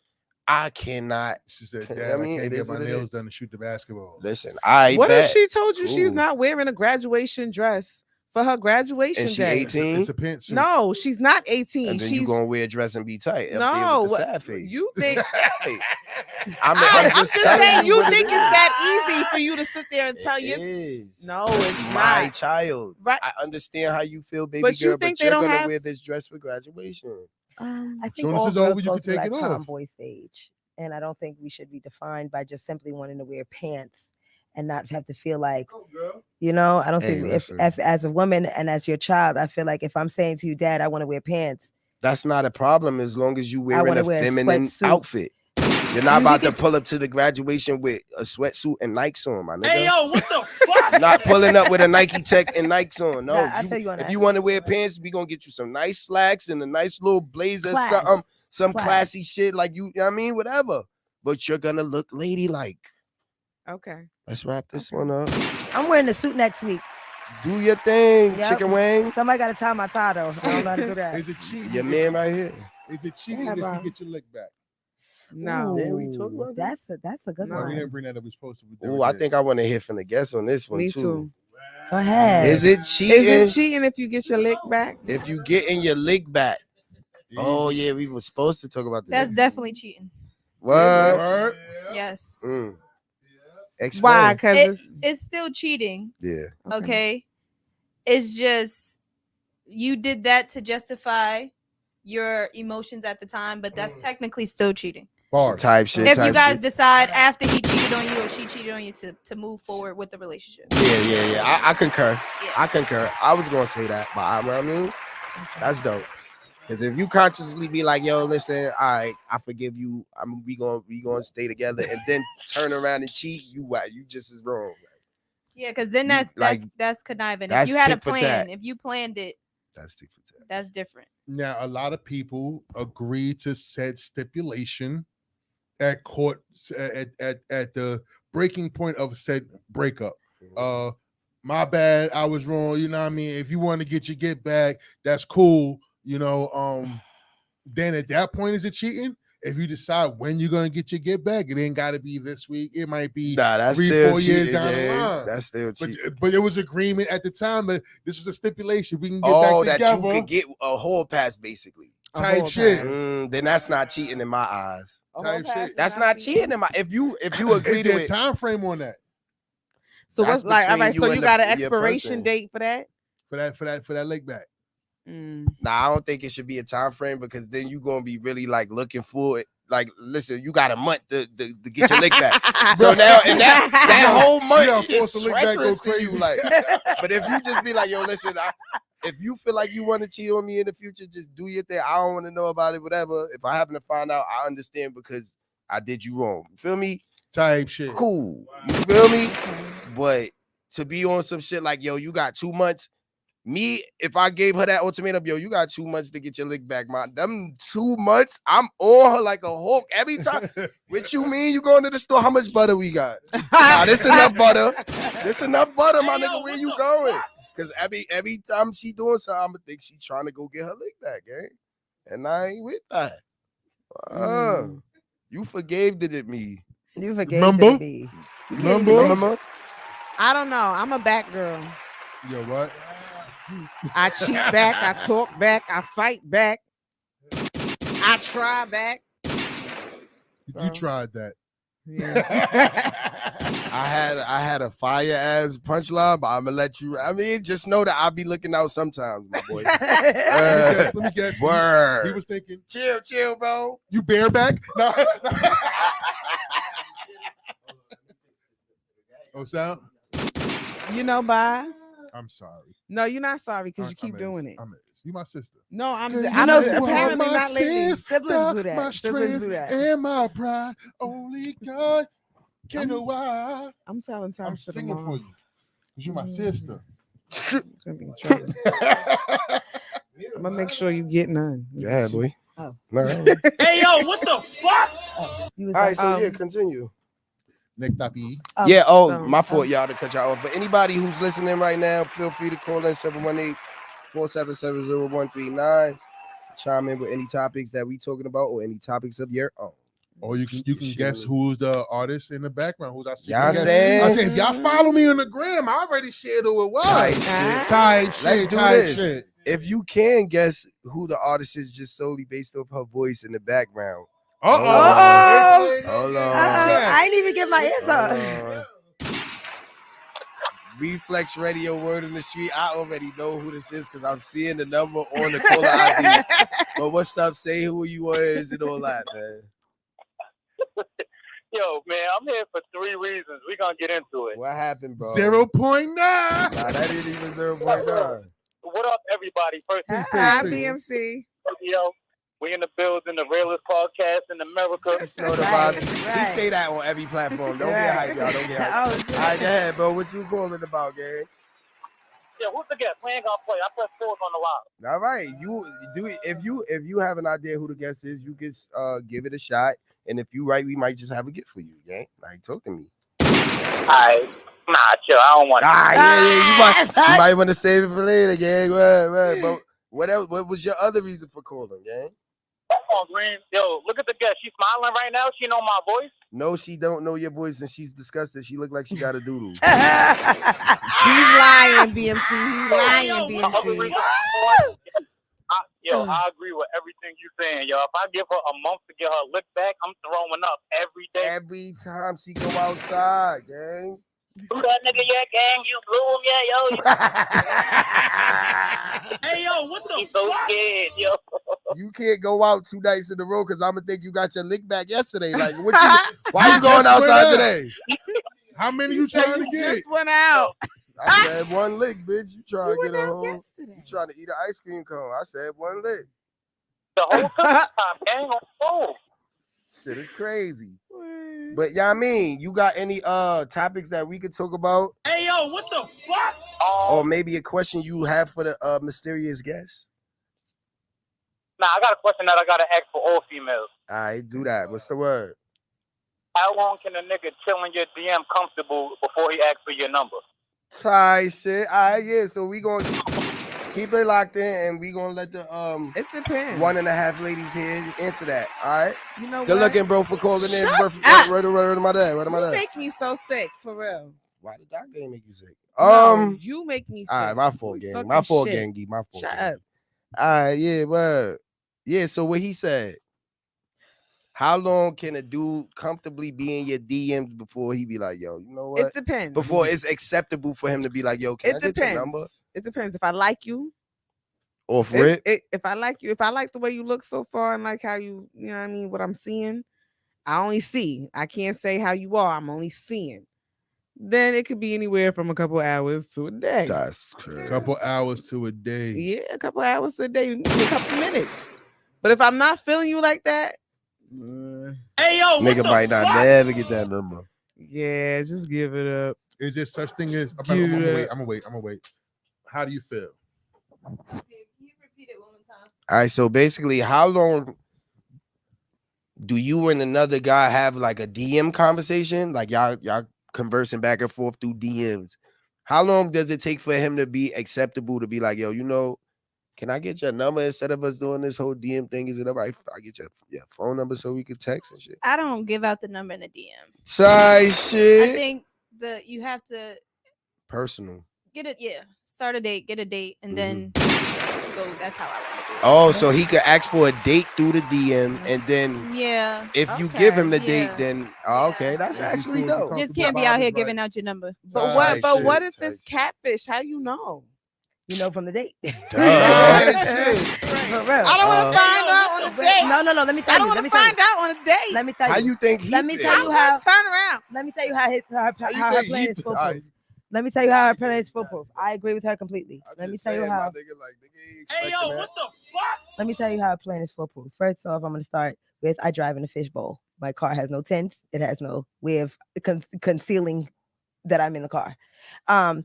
I cannot. She said, Dad, I can't get my nails done to shoot the basketball. Listen, what if she told you she's not wearing a graduation dress for her graduation day? 18? It's a pantsuit. No, she's not 18. And then she's gonna wear a dress and be tight. No, sad face. You think? I'm just saying. You think it's that easy for you to sit there and tell you? No, it's my not. child. Right. I understand how you feel, baby but girl. You think but you're gonna wear this dress for graduation. I think all girls go through that tomboy stage, and I don't think we should be defined by just simply wanting to wear pants and not have to feel like, you know. I don't think if as a woman and as your child, I feel like if I'm saying to you, Dad, I want to wear pants, that's not a problem as long as you wearing a feminine outfit. You're not about to pull up to the graduation with a sweatsuit and Nikes on, my nigga. Hey, yo, what the fuck? You're not pulling up with a Nike Tech and Nikes on. No, if you want to wear pants, we gonna get you some nice slacks and a nice little blazer, some classy shit, like you know what I mean, whatever. But you're gonna look ladylike. Okay. Let's wrap this one up. I'm wearing a suit next week. Do your thing, chicken wing. Somebody got to tie my tie though. I don't know how to do that. Is it cheating? Your man right here. Is it cheating if you get your lick back? No. Didn't we talk about that? That's a good No, we one. didn't bring that up. We're supposed to. Oh, I think I want to hear from the guest on this one Me too. too. Go ahead. Is it cheating? Is it cheating if you get your lick back? If you getting your lick back? Oh yeah, we were supposed to talk about this. That's definitely cheating. What? Word. Yes. Explain. Why? Because it's still cheating. Yeah. Okay. It's just you did that to justify your emotions at the time, but that's technically still cheating. Bar. Type shit. If type you guys shit. decide after he cheated on you or she cheated on you to move forward with the relationship. Yeah. I concur. Yeah. I concur. I was gonna say that, but I mean, that's dope. Because if you consciously be like, yo, listen, all right, I forgive you. We gonna stay together, and then turn around and cheat, you just as wrong. Yeah, because then that's conniving. That's if you had a tit for plan, tat. if you planned it, That's tit for tat. that's different. Now, a lot of people agree to said stipulation at court at the breaking point of said breakup. My bad, I was wrong. You know what I mean? If you want to get your get back, that's cool. You know, then at that point, is it cheating? If you decide when you're gonna get your get back, it ain't gotta be this week. It might be that's 3-4 years down the line. That's still cheating. But there was agreement at the time that this was a stipulation. We can get back together. That you could get a whole pass, basically. Type shit. Then that's not cheating in my eyes. Type shit. That's not cheating in my. If you agree Is to there a it. time frame on that? So That's what's like? All between right. you So and you got an your expiration person. date for that? For that leg back. Nah, I don't think it should be a time frame because then you're gonna be really like looking for it. Like, listen, you got a month to get your lick back. So now, and that whole month is treacherous to you. Like, but if you just be like, yo, listen, if you feel like you want to cheat on me in the future, just do your thing. I don't want to know about it, whatever. If I happen to find out, I understand because I did you wrong. You feel me? Type shit. Cool. You feel me? But to be on some shit like, yo, you got 2 months. Me, if I gave her that ultimatum, yo, you got 2 months to get your lick back, man. Them 2 months, I'm on her like a hawk every time. What you mean? You going to the store? How much butter we got? Nah, this enough butter. This enough butter, my nigga. Where you going? Because every time she doing something, I'm gonna think she trying to go get her lick back, eh? And I ain't with that. You forgave it me. You forgave it me. Remember? I don't know. I'm a back girl. Yo, what? I cheat back. I talk back. I fight back. I try back. You tried that. Yeah. I had a fire ass punchline, but I'm gonna let you. I mean, just know that I'll be looking out sometimes, my boy. Let me guess. Word. He was thinking, chill, bro. You bareback? No. Oh, sound? You know, bye. I'm sorry. No, you're not sorry because you keep doing it. You my sister. No, I'm apparently not lately. Siblings do that. My Siblings do that. and my pride. Only God can know why. I'm telling Tasha I'm singing tomorrow. for you because you're my sister. I'm gonna make sure you get none. Yeah, boy. Oh. No. Hey, yo, what the fuck? All right, so yeah, continue. Nick Tapi. My fault, y'all, to cut y'all off. But anybody who's listening right now, feel free to call in 718-477-0139. Chime in with any topics that we talking about or any topics of your own. Or you can guess who's the artist in the background. Who's I y'all saying? I said if y'all follow me on the gram, I already shared who it was. Type shit. Let's do this. If you can guess who the artist is just solely based off her voice in the background. Hold on. I ain't even get my answer. Reflex Radio, word in the street. I already know who this is because I'm seeing the number on the caller ID. But what's up? Say who you is and all that, man. Yo, man, I'm here for 3 reasons. We're going to get into it. What happened, bro? 0.9. Nah, that ain't even 0.9. What up, everybody? First, hi, BMC. Yo, we in the building, the realest podcast in America. Know the vibes. He say that on every platform. Don't get hype, y'all. Don't get hype. All right, go ahead, bro. What you calling about, Gary? Yeah, who's the guest? We ain't gonna play. I press pause on the line. All right, you do it. If you have an idea who the guest is, you can give it a shot. And if you right, we might just have a gift for you, gang. Like, talk to me. Alright. Nah, chill. I don't want to. You might want to save it for later, gang. Right. But what else? What was your other reason for calling, gang? on, Green. Yo, look at the guest. She's smiling right now. She know my voice. No, she don't know your voice, and she's disgusted. She look like she got a doodle. He's lying, BMC. He's lying, BMC. I agree with everything you saying, yo. If I give her a month to get her lick back, I'm throwing up every day. Every time she go outside, gang. Who that nigga yet, gang? You blew him yet, yo? Hey, yo, what the He's so scared, yo. You can't go out 2 nights in a row because I'm gonna think you got your lick back yesterday. Like, what you? Why you going outside today? How many you trying to get? Just went out. I said 1 lick, bitch. You trying to get a home? Yesterday. You trying to eat an ice cream cone? I said 1 lick. The whole time, gang, on phone. Shit is crazy. But yeah, I mean, you got any topics that we could talk about? Hey, yo, what the fuck? Or maybe a question you have for the mysterious guest? Nah, I got a question that I gotta ask for all females. All right, do that. What's the word? How long can a nigga chill in your DM comfortable before he asks for your number? Tight shit. All right, yeah. So we gonna keep it locked in, and we gonna let the It depends. 1.5 ladies here answer that. All right. You know Good what? looking, bro, for calling in. Shut Word of my dad. Word of my You dad. make me so sick, for real. Why the doctor didn't make you sick? No, you make me sick. All right, my fault, You gang. My fucking fault, shit. gangy. My fault. Shut gang. up. All right, yeah, word. Yeah, so what he said. How long can a dude comfortably be in your DMs before he be like, yo, you know what? It depends. Before it's acceptable for him to be like, yo, can I get your number? It depends. If I like you, Off rip? if I like you, if I like the way you look so far and like how you know what I mean, what I'm seeing, I only see. I can't say how you are. I'm only seeing. Then it could be anywhere from a couple hours to a day. That's crazy. A couple hours to a day. Yeah, a couple hours to a day, a couple minutes. But if I'm not feeling you like that, hey, yo, nigga might not never get that number. Yeah, just give it up. Is there such thing as? I'm gonna wait. How do you feel? Can you repeat it one more time? All right, so basically, how long do you and another guy have like a DM conversation? Like y'all conversing back and forth through DMs. How long does it take for him to be acceptable to be like, yo, you know, can I get your number instead of us doing this whole DM thing? Is it up? I get your phone number so we could text and shit. I don't give out the number in a DM. Side shit. I think you have to personal. Get it, yeah. Start a date, get a date, and then go. That's how I want to do it. Oh, so he could ask for a date through the DM, and then if you give him the date, then okay, that's actually dope. Just can't be out here giving out your number. But what if it's catfish? How you know? You know from the date. I don't want to find out on a date. No. Let me tell you. I don't want to find out on a date. Let me tell you. How you think? Let me tell you how. Turn around. Let me tell you how her plan is foolproof. Let me tell you how her plan is foolproof. I agree with her completely. Let me tell you how. Hey, yo, what the fuck? Let me tell you how her plan is foolproof. First off, I'm going to start with I drive in a fishbowl. My car has no tents. It has no way of concealing that I'm in the car. I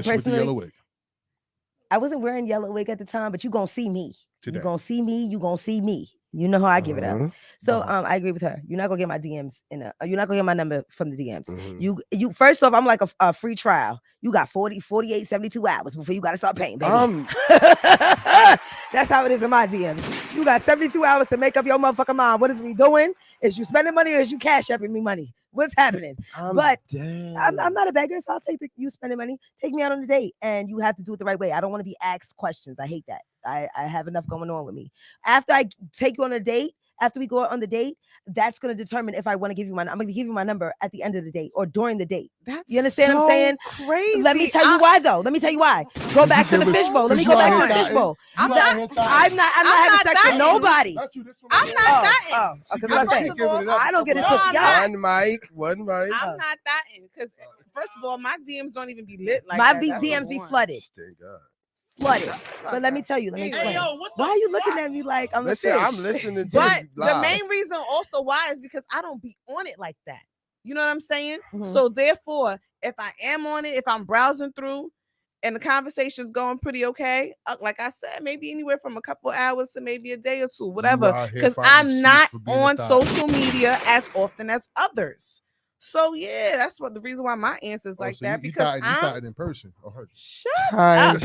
personally. I wasn't wearing yellow wig at the time, but you're going to see me. You're going to see me. You're going to see me. You know how I give it up. So I agree with her. You're not going to get my DMs you're not going to get my number from the DMs. You first off, I'm like a free trial. You got 40, 48, 72 hours before you got to start paying, baby. That's how it is in my DMs. You got 72 hours to make up your motherfucking mind. What is we doing? Is you spending money or is you cash upping me money? What's happening? I'm not a beggar, so I'll take you spending money. Take me out on a date, and you have to do it the right way. I don't want to be asked questions. I hate that. I have enough going on with me. After I take you on a date, after we go out on the date, that's going to determine if I want to give you I'm going to give you my number at the end of the date or during the date. You understand what I'm saying? Crazy. Let me tell you why, though. Let me tell you why. Go back to the fishbowl. Let me go back to the fishbowl. I'm not having sex with nobody. I'm not that I don't get this pussy. One mic. I'm not that in because first of all, my DMs don't even be lit like my that. My DMs be flooded. Flooded. But let me tell you, let me explain. Why are you looking at me like I'm a fish? I'm listening to But the main reason also why is because I don't be on it like that. You know what I'm saying? So therefore, if I am on it, if I'm browsing through and the conversation's going pretty okay, like I said, maybe anywhere from a couple hours to maybe a day or two, whatever. Because I'm not on social media as often as others. So yeah, that's what the reason why my answer is like that. Because you thought it in person. Shut up.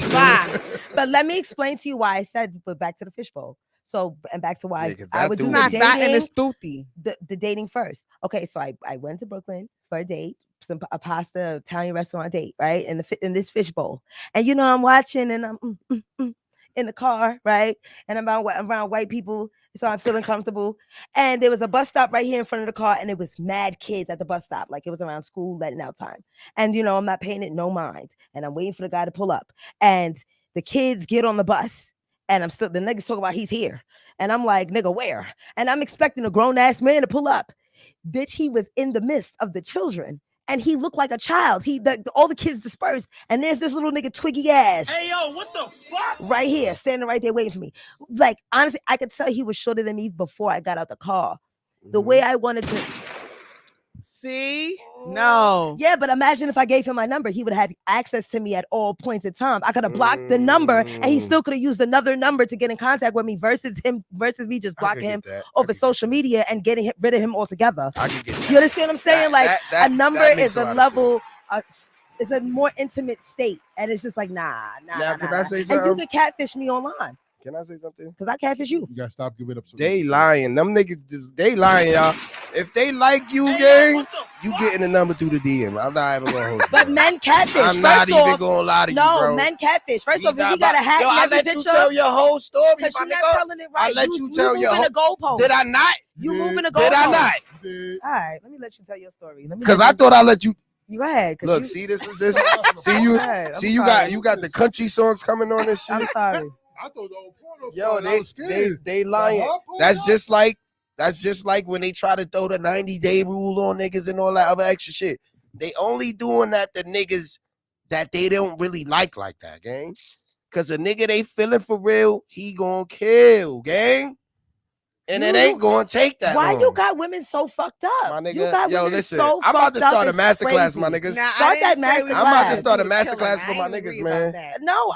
But let me explain to you why I said, but back to the fishbowl. So, and back to why Yeah, 'cause I that would do dude the is- Not in dating, the the dating first. Okay, so I went to Brooklyn for a date, a pasta Italian restaurant date, right? In this fishbowl, and I'm watching, and I'm in the car, right? And I'm around white people, so I'm feeling comfortable. And there was a bus stop right here in front of the car, and it was mad kids at the bus stop, like it was around school letting out time. And I'm not paying it no mind, and I'm waiting for the guy to pull up, and the kids get on the bus. And the niggas talk about he's here. And I'm like, nigga, where? And I'm expecting a grown ass man to pull up. Bitch, he was in the midst of the children. And he looked like a child. All the kids dispersed. And there's this little nigga twiggy ass. Hey, yo, what the fuck? Right here, standing right there waiting for me. Like, honestly, I could tell he was shorter than me before I got out the car. The way I wanted to. See? No. Yeah, but imagine if I gave him my number, he would have had access to me at all points in time. I could have blocked the number, and he still could have used another number to get in contact with me versus me just blocking him over social media and getting rid of him altogether. I can get that. You understand what I'm saying? A number is a level, it's a more intimate state, and it's just like nah. Can I say something? And you can catfish me online. Can I say something? Because I catfish you. You gotta stop giving up. They lying. Them niggas they lying, y'all. If they like you, gang, you getting the number through the DM. I'm not even gonna hold you. But men catfish. I'm not even gonna lie to you, bro. No, men catfish. First off, if you got a hat, I let you tell your whole story, my you're not nigga. telling it right. I let you tell your whole goalpost. Did I not? You moving the goalpost. Did I not? All right, let me let you tell your story. Because I thought I let you. You go ahead. Look, see this is this. See you got the country songs coming on this shit. I'm sorry. I thought the old porno. Yo, they lying. That's just like when they try to throw the 90-day rule on niggas and all that other extra shit. They only doing that to niggas that they don't really like that, gang. Cause a nigga they feeling for real, he gonna kill, gang. And it ain't gonna take that Why long. you got women so fucked up? My nigga, you got yo, women listen, so I'm about to start a fucked up, masterclass, it's my crazy. niggas. Now, Start that masterclass. I'm about to start a masterclass for my niggas, man. No,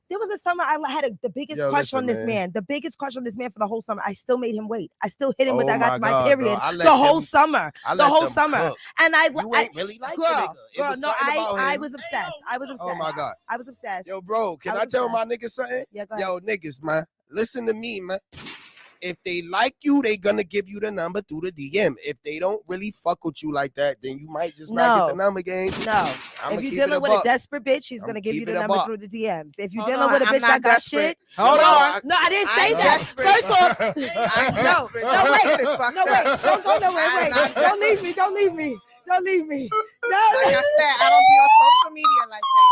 there was a summer I had the biggest crush on this man. man. The biggest crush on this man for the whole summer. I still made him wait. I still hit him with Oh I got my my God, period bro. the whole summer. I The let whole them summer. cook. And You ain't really like the girl, nigga. It was no, something about I him. was obsessed. I was obsessed. Oh my God. I was obsessed. Yo, bro, can I tell my niggas something? Yeah, go ahead. Yo, niggas, man, listen to me, man. If they like you, they gonna give you the number through the DM. If they don't really fuck with you like that, then you might just not get the number, gang. No. I'ma If you're keep it dealing a with a buck. desperate bitch, she's I'ma gonna give you keep the it a number buck. through the DMs. If you're Hold dealing on, with a I'm bitch not that got desperate. shit, Hold on. No, I didn't say I'm that. desperate. First off, I'm no, desperate. no, wait, Fuck no, that. wait, don't go nowhere. I'm Wait, not don't leave me. Don't leave me. Don't leave me. No, Like I said, I don't be on social media like that.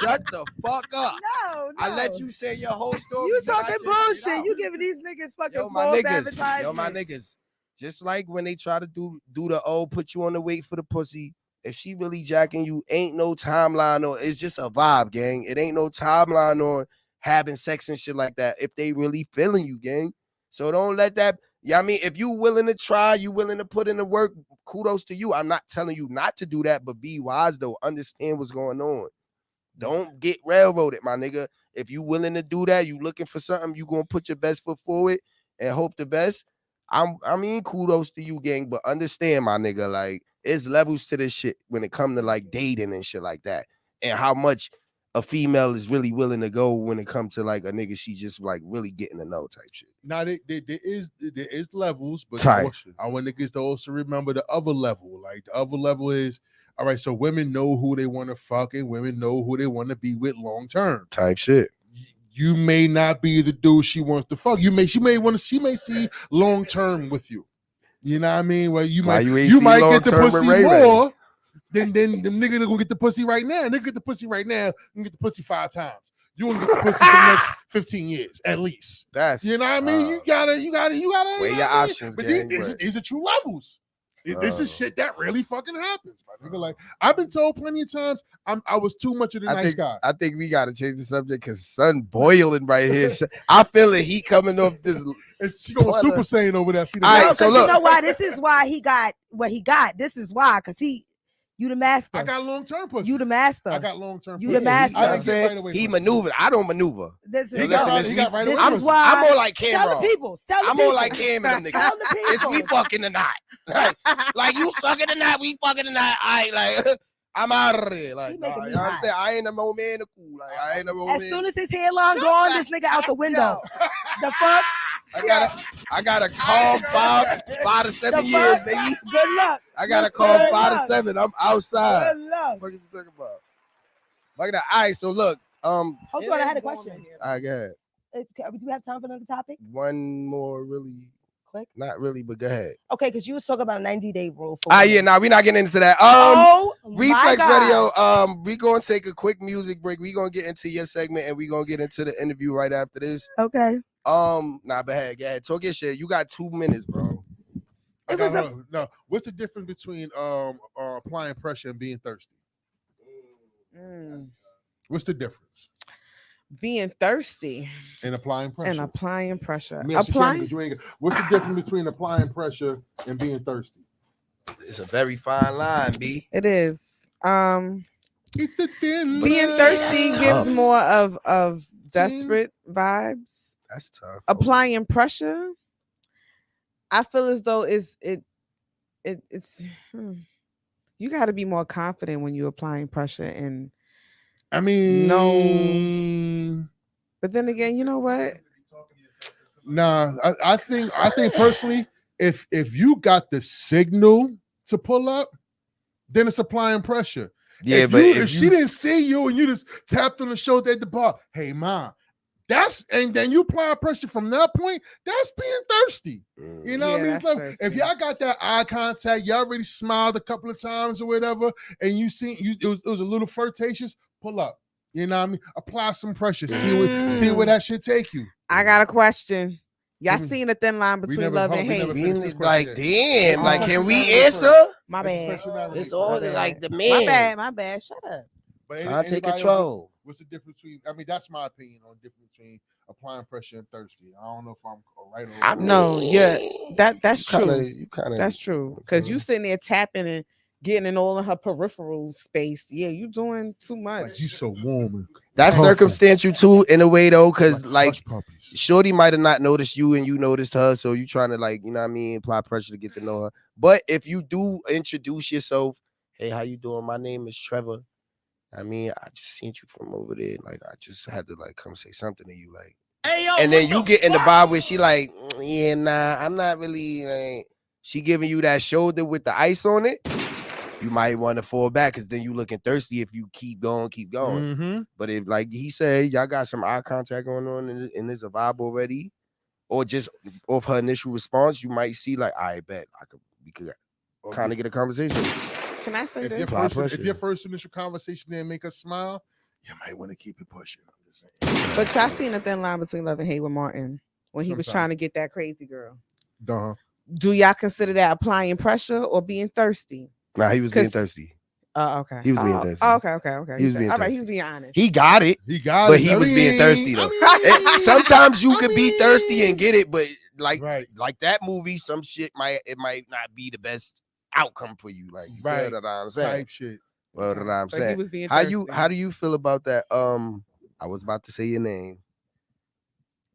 Shut the fuck up. No. I let you say your whole story. You then I talking just get bullshit. out. You giving these niggas fucking Yo, my false niggas. advertisements. Yo, my niggas. Just like when they try to do the put you on the wait for the pussy. If she really jacking you, ain't no timeline on. It's just a vibe, gang. It ain't no timeline on having sex and shit like that. If they really feeling you, gang. So don't let that. Yeah, I mean, if you willing to try, you willing to put in the work. Kudos to you. I'm not telling you not to do that, but be wise though. Understand what's going on. Don't get railroaded, my nigga. If you willing to do that, you looking for something, you gonna put your best foot forward and hope the best. I mean, kudos to you, gang, but understand, my nigga, like, it's levels to this shit when it come to like dating and shit like that, and how much a female is really willing to go when it comes to like a nigga she just like really getting to know type shit. Now there is levels, but Tight. I want niggas to also remember the other level. Like the other level is, all right, so women know who they want to fuck and women know who they want to be with long term. Type shit. You may not be the dude she wants to fuck. She may see long term with you. You know what I mean? Well, you might get the pussy more than them niggas gonna get the pussy right now. They get the pussy right now and get the pussy 5 times. You want to get the pussy for the next 15 years at least. That's, you know what I mean? You gotta weigh your options, but gang. These are true levels. This is shit that really fucking happens, my nigga. Like I've been told plenty of times, I was too much of the nice guy. I think we gotta change the subject because sun boiling right here. I feel it. He coming off this. She going Super Saiyan over there. See the all right, so look. You know why? This is why he got what he got. This is why, because you the master. I got long-term pussy. You the master. I got long-term pussy. You the master. I'm saying he maneuvered. I don't maneuver. This is why I'm more like Cam. Tell the people. I'm more like Cam and them niggas. Tell the people. It's we fucking tonight. Like you sucking tonight, we fucking tonight. I I'm out of there. Like, He nah, making you me know what I'm hot. saying? I ain't a no man to cool. Like, I ain't a no As man. soon as his hairline gone, this nigga out the window. The fuck? I gotta call 5 to 7 The years, fuck? baby. Good luck. I gotta call Good 5 to luck. 7. I'm outside. Good luck. What are you talking about? Like that. All right, so look. Hold on, I had a question. I got Do we have time for another topic? one more, really quick. Not really, but go ahead. Okay, because you was talking about a 90-day rule for yeah, nah, we're not getting into that. Reflex Radio. We gonna take a quick music break. We gonna get into your segment and we gonna get into the interview right after this. Okay. Nah, but hey, go ahead. Talk your shit. You got 2 minutes, bro. No. What's the difference between applying pressure and being thirsty? What's the difference? Being thirsty and applying pressure. What's the difference between applying pressure and being thirsty? It's a very fine line, B. It is. Being Being thirsty gives more of desperate vibes. That's tough. Applying pressure, I feel as though it's you got to be more confident when you're applying pressure, and I mean, no. But then again, you know what? Nah, I think personally, if you got the signal to pull up, then it's applying pressure. Yeah, if she didn't see you and you just tapped on the shoulder at the bar, hey ma, and then you apply pressure from that point, that's being thirsty. You know what I mean? It's like, if y'all got that eye contact, y'all already smiled a couple of times or whatever, and you see it was a little flirtatious, pull up. You know what I mean? Apply some pressure. See where that shit take you. I got a question. Y'all seen a thin line between love and hate? Like, damn, like, can we answer? My bad. It's all like the man. My bad. Shut up. I'll take control. What's the difference between? I mean, that's my opinion on the difference between applying pressure and thirsty. I don't know if I'm right or wrong. No, yeah, that's true. That's true. Because you sitting there tapping and getting in all of her peripheral space. Yeah, you doing too much. Like, you so warm. That's circumstantial too, in a way though, because like Shorty might have not noticed you and you noticed her, so you trying to, like, you know what I mean, apply pressure to get to know her. But if you do introduce yourself, hey, how you doing? My name is Trevor. I mean, I just seen you from over there. Like, I just had to like come say something to you, like. Hey, yo, and then you get in the vibe where she like, yeah, nah, I'm not really. Like, she giving you that shoulder with the ice on it. You might want to fall back because then you looking thirsty if you keep going. Mm-hmm. But if, like he said, y'all got some eye contact going on and there's a vibe already, or just off her initial response, you might see like, I bet we could kind of get a conversation. Can I say this? If your first initial conversation didn't make us smile, you might want to keep it pushing. I'm just saying. But y'all seen a thin line between love and hate with Martin when he was trying to get that crazy girl. Uh-huh. Do y'all consider that applying pressure or being thirsty? Nah, he was being thirsty. Okay. He was being thirsty. Okay. He was being thirsty. All right, he was being honest. He got it. But he was being thirsty though. Sometimes you could be thirsty and get it, but like that movie, some shit might not be the best outcome for you. Like, you feel what I'm saying? Type shit. Well, what I'm saying. He was being how thirsty. do you feel about that? I was about to say your name.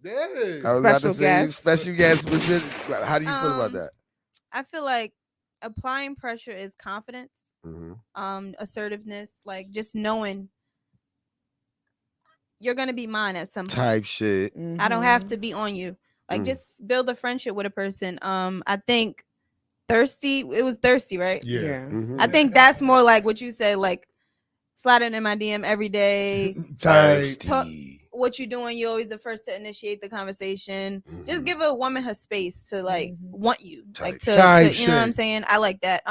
Yeah. I was about to say special guest. How do you feel about that? I feel like applying pressure is confidence, Mm-hmm. assertiveness, like just knowing you're gonna be mine at some point. Type shit. Mm-hmm. I don't have to be on you. Like, just build a friendship with a person. I think it was thirsty, right? Yeah. Mm-hmm. I think that's more like what you said, like sliding in my DM every day. What you doing? You're always the first to initiate the conversation. Mm-hmm. Just give a woman her space to like want you, like to you know what I'm saying? I like that.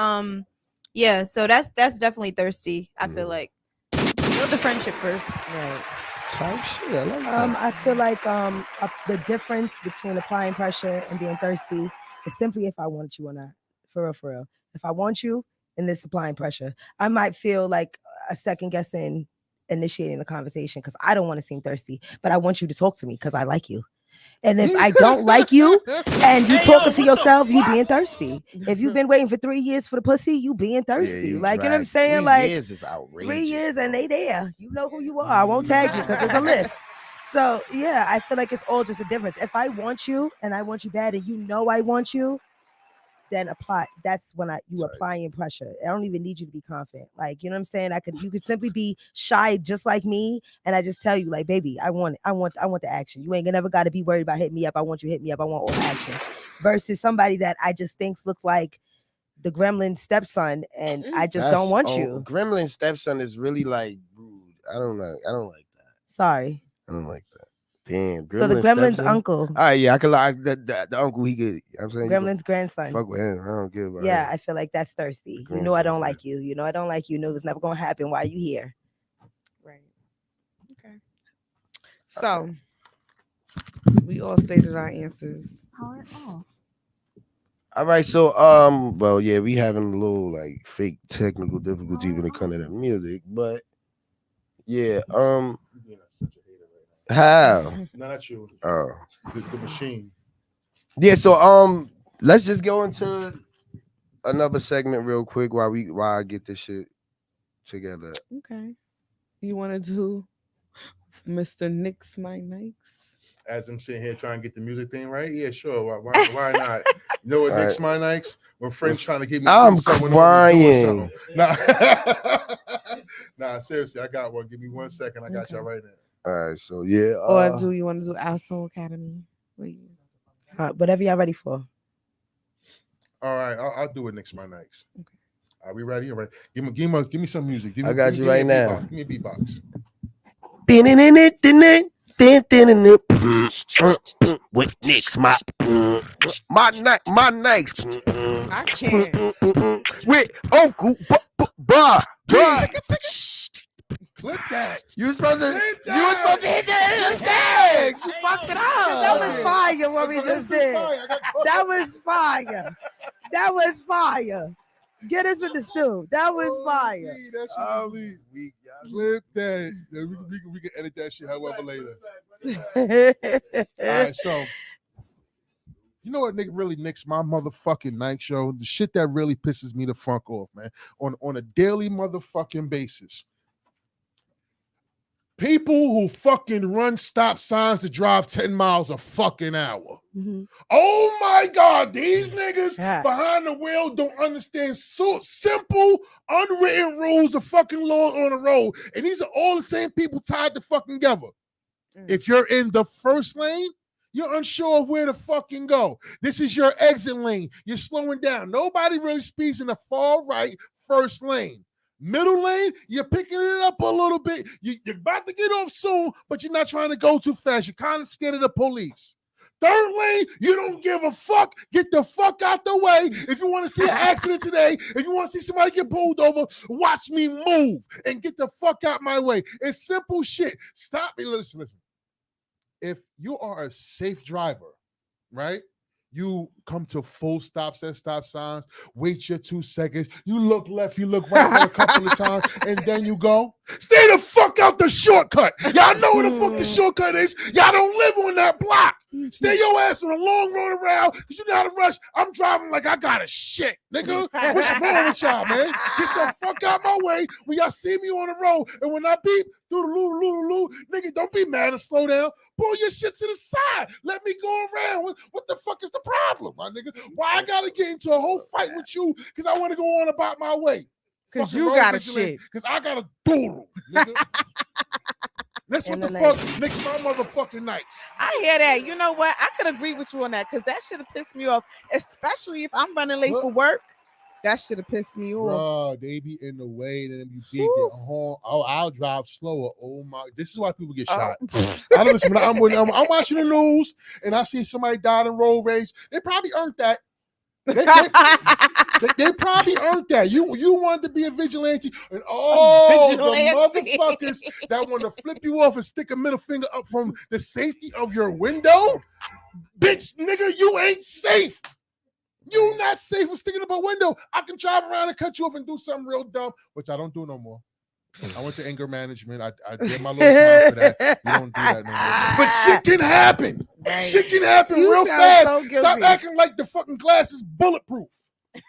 Yeah. So that's definitely thirsty. I feel like build the friendship first. Right. Type shit. I like that. I feel like the difference between applying pressure and being thirsty is simply if I want you or not. For real. If I want you, then it's applying pressure. I might feel like a second guessing initiating the conversation because I don't want to seem thirsty, but I want you to talk to me because I like you. And if I don't like you and you talking to yourself, you being thirsty. If you've been waiting for 3 years for the pussy, you being thirsty. Like, you know what I'm saying? 3 like years is outrageous. 3 years and they there. You know who you are. I won't tag you because there's a list. So yeah, I feel like it's all just a difference. If I want you and I want you bad and you know I want you, then apply. That's when you applying pressure. I don't even need you to be confident. Like, you know what I'm saying? You could simply be shy just like me, and I just tell you, like, baby, I want the action. You ain't never got to be worried about hitting me up. I want you to hit me up. I want all the action. Versus somebody that I just thinks looks like the gremlin stepson, and I just don't want you. Gremlin stepson is really like rude. I don't like that. Sorry. I don't like that. Damn. So the gremlin's stepson? uncle. All right, yeah, I could like the uncle. He could. I'm saying Gremlin's grandson. Fuck with him. I don't give a Yeah, I feel like that's thirsty. You know I don't like you. You know I don't like you. You know it was never gonna happen. Why are you here? Right. Okay. So we all stated our answers. All right, so well, yeah, we having a little like fake technical difficulty when it comes to the music, but yeah, how? Not you. Oh, the machine. Yeah, so let's just go into another segment real quick while I get this shit together. Okay, you want to do Mr. Nix My Nikes? As I'm sitting here trying to get the music thing right, yeah, sure. Why not? You know what Nix My Nikes? When friends trying to keep me. I'm crying. Nah, seriously, I got one. Give me 1 second. I got y'all right now. All right, so yeah. Or do you want to do Our Soul Academy? Whatever y'all ready for. All right, I'll do it. Nix My Nikes. Okay. Are we ready? All right. Give me some music. I got you right now. Give me a beatbox. With Nix my Nikes. I can't. With Uncle Bah. Click that. You were supposed to hit that. You fucked it up. That was fire. What we just did. That was fire. That was fire. Get us in the stew. That was fire. Clip that. We can edit that shit however later. All right, so you know what really nicks my motherfucking night show? The shit that really pisses me the fuck off, man. On a daily motherfucking basis. People who fucking run stop signs to drive 10 miles a fucking hour. Mm-hmm. Oh my God, these niggas behind the wheel don't understand so simple, unwritten rules of fucking law on the road. And these are all the same people tied to fucking together. If you're in the first lane, you're unsure of where to fucking go. This is your exit lane. You're slowing down. Nobody really speeds in the far right first lane. Middle lane, you're picking it up a little bit. You're about to get off soon, but you're not trying to go too fast. You're kind of scared of the police. Third lane, you don't give a fuck. Get the fuck out the way. If you want to see an accident today, if you want to see somebody get pulled over, watch me move and get the fuck out my way. It's simple shit. Stop me. Listen. If you are a safe driver, right? You come to full stops at stop signs, wait your 2 seconds, you look left, you look right a couple of times, and then you go. Stay the fuck out the shortcut. Y'all know where the fuck the shortcut is. Y'all don't live on that block. Stay your ass on a long road around because you know how to rush. I'm driving like I got a shit, nigga. What's wrong with y'all, man? Get the fuck out my way when y'all see me on the road. And when I beep, do the loo, nigga, don't be mad and slow down. Pull your shit to the side. Let me go around. What the fuck is the problem, my nigga? Why I gotta get into a whole fight with you because I want to go on about my way? Because you got a shit. Because I got a doodle, nigga. That's what the fuck makes my motherfucking nights. I hear that. You know what? I could agree with you on that because that should have pissed me off, especially if I'm running late for work. That should have pissed me off. Bro, they be in the way, and then you beep your horn. Oh, I'll drive slower. Oh my! This is why people get shot. I don't listen. I'm watching the news, and I see somebody died in road rage. They probably earned that. They probably earned that. You wanted to be a vigilante, and the motherfuckers that want to flip you off and stick a middle finger up from the safety of your window, bitch, nigga, you ain't safe. You not safe for sticking up a window. I can drive around and cut you off and do something real dumb, which I don't do no more. I went to anger management. I did my little time for that. You don't do that no more. But shit can happen. Right. Shit can happen real fast. So stop acting like the fucking glass is bulletproof.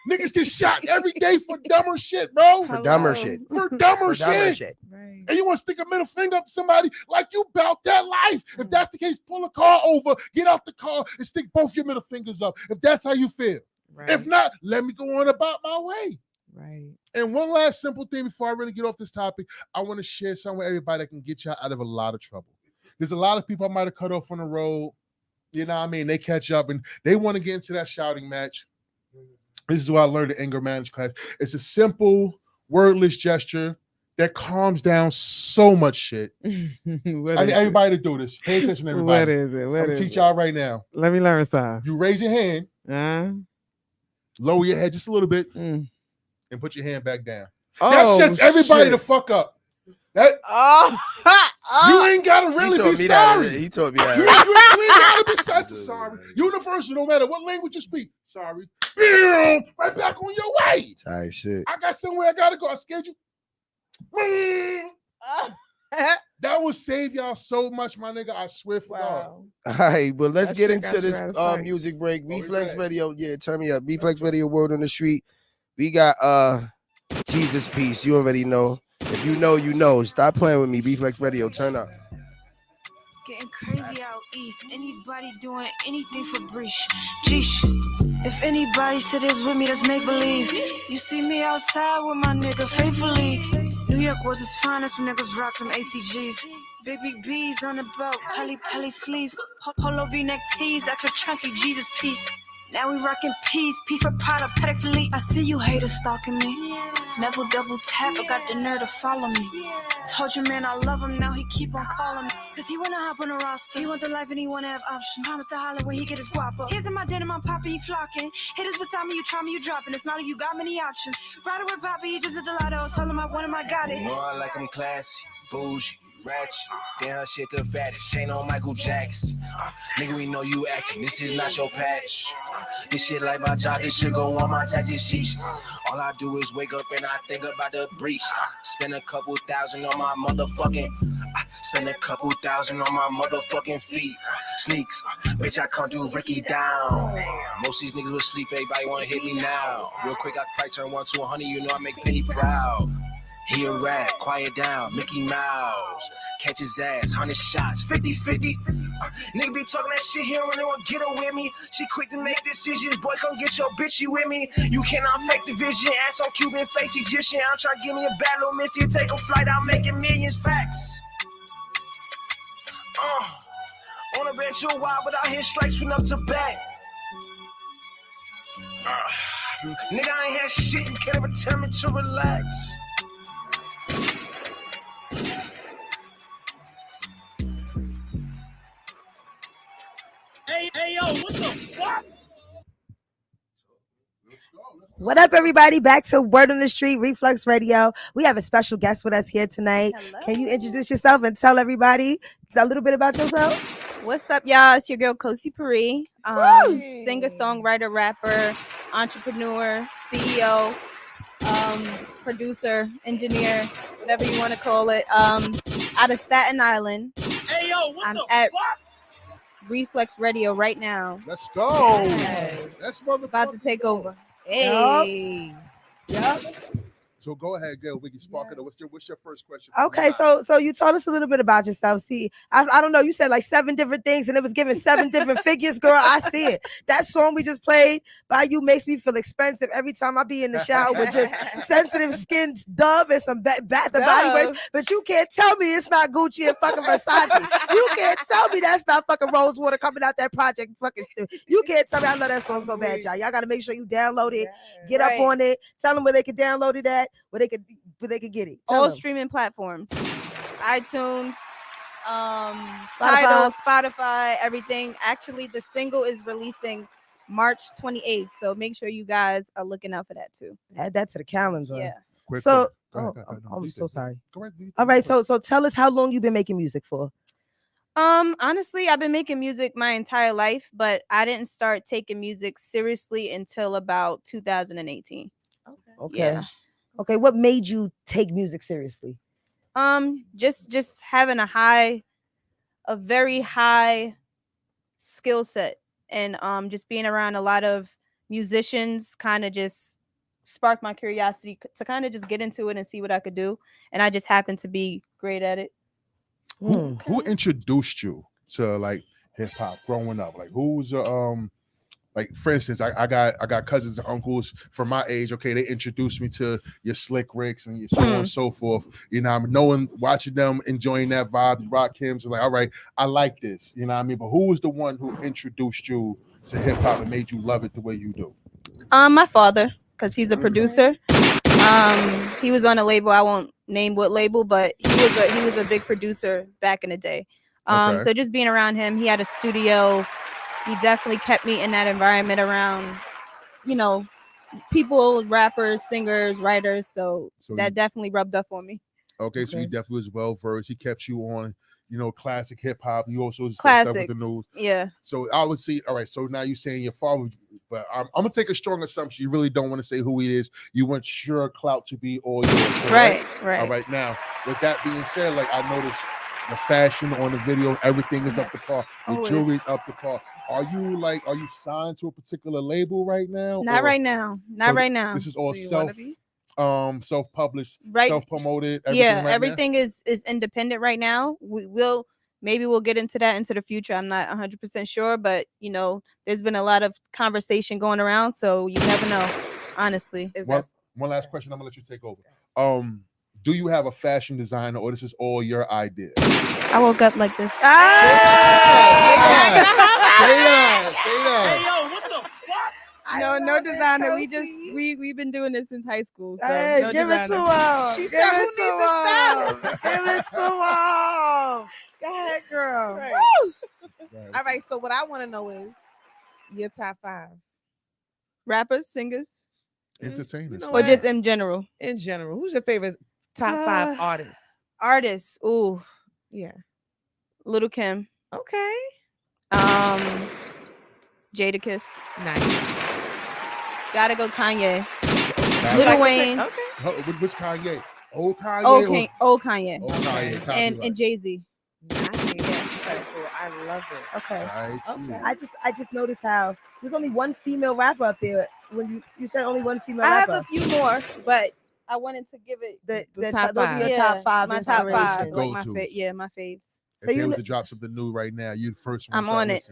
Niggas get shot every day for dumber shit, bro. For dumber shit. Right. And you want to stick a middle finger up to somebody like you about that life. If that's the case, pull a car over, get out the car, and stick both your middle fingers up. If that's how you feel. Right. If not, let me go on about my way. Right. And one last simple thing before I really get off this topic, I want to share something with everybody that can get y'all out of a lot of trouble. There's a lot of people I might have cut off on the road. You know what I mean? They catch up and they want to get into that shouting match. This is what I learned in anger management class. It's a simple, wordless gesture that calms down so much shit. I need everybody to do this. Pay attention, everybody. What is it? I'm going to teach y'all right now. Let me learn something. You raise your hand, lower your head just a little bit, and put your hand back down. That sets everybody the fuck up. That you ain't gotta really be sorry. He told me that. You ain't gotta be sorry. Universal, no matter what language you speak. Sorry. Right back on your way. Tight shit. I got somewhere I gotta go. I scared you. That will save y'all so much, my nigga. I swear for God. All right, well, let's get into this music break. Reflex Radio, turn me up. Reflex Radio, Word on the Street. We got Jesus Peace. You already know. If you know, you know. Stop playing with me. Reflex Radio, turn up. Getting crazy out east. Anybody doing anything for breach? Jeesh. If anybody said it's with me, that's make believe. You see me outside with my nigga faithfully. New York was his finest when niggas rock them ACGs. Big B's on the belt, Pelly sleeves. Polo V-neck tees, extra chunky Jesus piece. Now we rockin' peas, P for Prada, Patek Philippe. I see you haters stalking me. Never double tap, I got the nerve to follow me. Told you, man, I love him, now he keep on calling me. Cause he wanna hop on a roster, he want the life and he wanna have options. Promise to holler when he get his guap up. Tears in my denim, I'm popping, he flocking. Haters beside me, you try me, you dropping. It's not like you got many options. Rider with Poppy, he just hit the lotto. Told him I want him, I got it. You know I like him classy, bougie, ratchet. Damn shit the fattest, chain on Michael Jackson. Nigga, we know you acting, this is not your patch. This shit like my job, this shit go on my taxi sheets. All I do is wake up and I think about the breach. Spend a couple thousand on my motherfucking. Spend a couple thousand on my motherfucking feet. Sneaks, bitch, I come do Ricky down. Most these niggas will sleep, everybody wanna hit me now. Real quick, I probably turn 1 to 100, you know I make Penny proud. He a rat, quiet down, Mickey Mouse. Catch his ass, 100 shots, 50-50. Nigga be talking that shit here when they want to get her with me. She quick to make decisions, boy, come get your bitch, you with me. You cannot fake the vision, ass on Cuban, face Egyptian. I'm trying to give me a bad little missy, take a flight, I'm making millions, facts. On a bench, you're wild, but I hear strikes from up to back. Nigga, I ain't had shit, you can't ever tell me to relax. Hey, yo, what the fuck? What up, everybody? Back to Word on the Street, Reflex Radio. We have a special guest with us here tonight. Hello. Can you introduce yourself and tell everybody a little bit about yourself? What's up, y'all? It's your girl, Kosi Puri. Singer, songwriter, rapper, entrepreneur, CEO, producer, engineer, whatever you want to call it. Out of Staten Island. Hey, yo, what I'm the at fuck? Reflex Radio right now. Let's go. That's about to take over. Hey. Yep. So go ahead, Gail. We can spark it up. What's your first question? Okay, so you told us a little bit about yourself. See, I don't know. You said like 7 different things, and it was giving 7 different figures, girl. I see it. That song we just played by you makes me feel expensive every time I be in the shower with just sensitive skin Dove and some Bath and Body Works. But you can't tell me it's not Gucci and fucking Versace. You can't tell me that's not fucking Rosewater coming out that project. Fucking, you can't tell me I love that song so bad, y'all. Y'all got to make sure you download it, get up on it, tell them where they can download it at. Where they could get it. All streaming platforms, iTunes, Tidal, Spotify, everything. Actually, the single is releasing March 28th, so make sure you guys are looking out for that too. Add that to the calendar. Yeah. So, I'm so sorry. All right, so tell us how long you've been making music for. Honestly, I've been making music my entire life, but I didn't start taking music seriously until about 2018. Okay. Yeah. Okay, what made you take music seriously? Just having a very high skill set, and just being around a lot of musicians kind of just sparked my curiosity to kind of just get into it and see what I could do, and I just happened to be great at it. Who introduced you to like hip hop growing up? Like who's like for instance, I got cousins and uncles from my age. Okay, they introduced me to your Slick Ricks and your so on and so forth. You know, I'm knowing, watching them enjoying that vibe, Rock Kims, like, all right, I like this. You know what I mean? But who was the one who introduced you to hip hop and made you love it the way you do? My father, because he's a producer. He was on a label. I won't name what label, but he was a big producer back in the day. So just being around him, he had a studio. He definitely kept me in that environment around, you know, people, rappers, singers, writers. So that definitely rubbed up on me. Okay, so he definitely was well versed. He kept you on, you know, classic hip hop. You also Classics, stuff with the news. Yeah. So I would see. All right. So now you're saying your father, but I'm gonna take a strong assumption. You really don't want to say who he is. You want your clout to be all yours. Right. All right. Now, with that being said, like I noticed the fashion on the video, everything is up the par. The jewelry's up the par. Are you signed to a particular label right now? Not right now. Not right now. This is all self-published, right. self-promoted. Everything is independent right now. Maybe we'll get into that into the future. I'm not 100% sure, but you know, there's been a lot of conversation going around, so you never know. Honestly. One last question. I'm gonna let you take over. Do you have a fashion designer, or this is all your idea? I woke up like this. Say that. Hey, yo, what the fuck? No designer. We've been doing this since high school. So hey, no give designer. it to him. She said, "Who needs a stylist?" Give it to him. Go ahead, girl. Right. All right. So what I want to know is your top 5 Rappers, singers, entertainers, or just in general. In general, who's your favorite top 5 artists? Artists. Ooh, yeah. Little Kim. Okay. Jadakiss. Nice. Gotta go Kanye. Okay. Lil Wayne. Okay. Which Kanye? Old Kanye. Old Kanye. Old Kanye. And Jay-Z. Nice. I love it. Okay. Okay. I just noticed how there's only one female rapper up there. When you said only one female rapper. I have a few more, but I wanted to give it the top 5. Your top 5. My top 5. Like my faves. So you were to drop something new right now, you're the first one. I'm on it.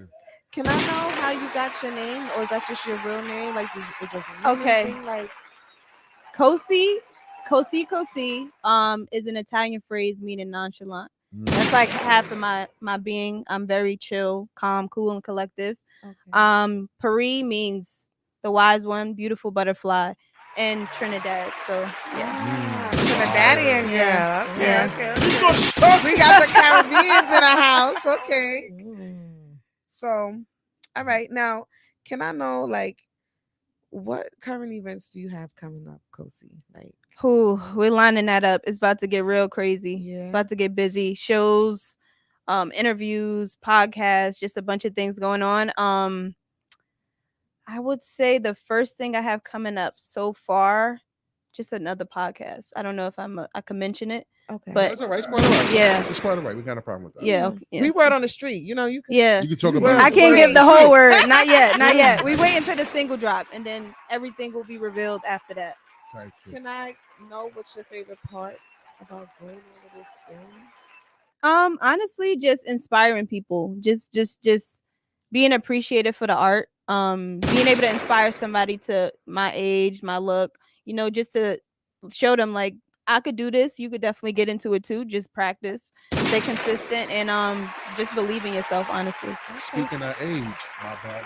Can I know how you got your name, or is that just your real name? Like, okay. Like, Kosi is an Italian phrase meaning nonchalant. That's like half of my being. I'm very chill, calm, cool, and collective. Okay. Paris means the wise one, beautiful butterfly, and Trinidad. So yeah, Trinidadian girl. Yeah. Okay. We got the Caribbeans in the house. Okay. So, all right. Now, can I know, like, what current events do you have coming up, Kosi? Like, we're lining that up. It's about to get real crazy. Yeah. It's about to get busy. Shows, interviews, podcasts, just a bunch of things going on. I would say the first thing I have coming up so far, just another podcast. I don't know if I can mention it. Okay, but that's all right. It's quite all right. Yeah, it's quite all right. We got a problem with that. Yeah, okay. Yes. We word on the street. You know, you can. Yeah, you can talk about. I can't give the whole word. Not yet. Not yet. We wait until the single drop, and then everything will be revealed after that. Can I know what's your favorite part about doing all of this thing? Honestly, just inspiring people. Just being appreciative for the art. Being able to inspire somebody to my age, my look. You know, just to show them like, I could do this. You could definitely get into it too. Just practice, stay consistent, and just believe in yourself. Honestly. Speaking of age, my bad.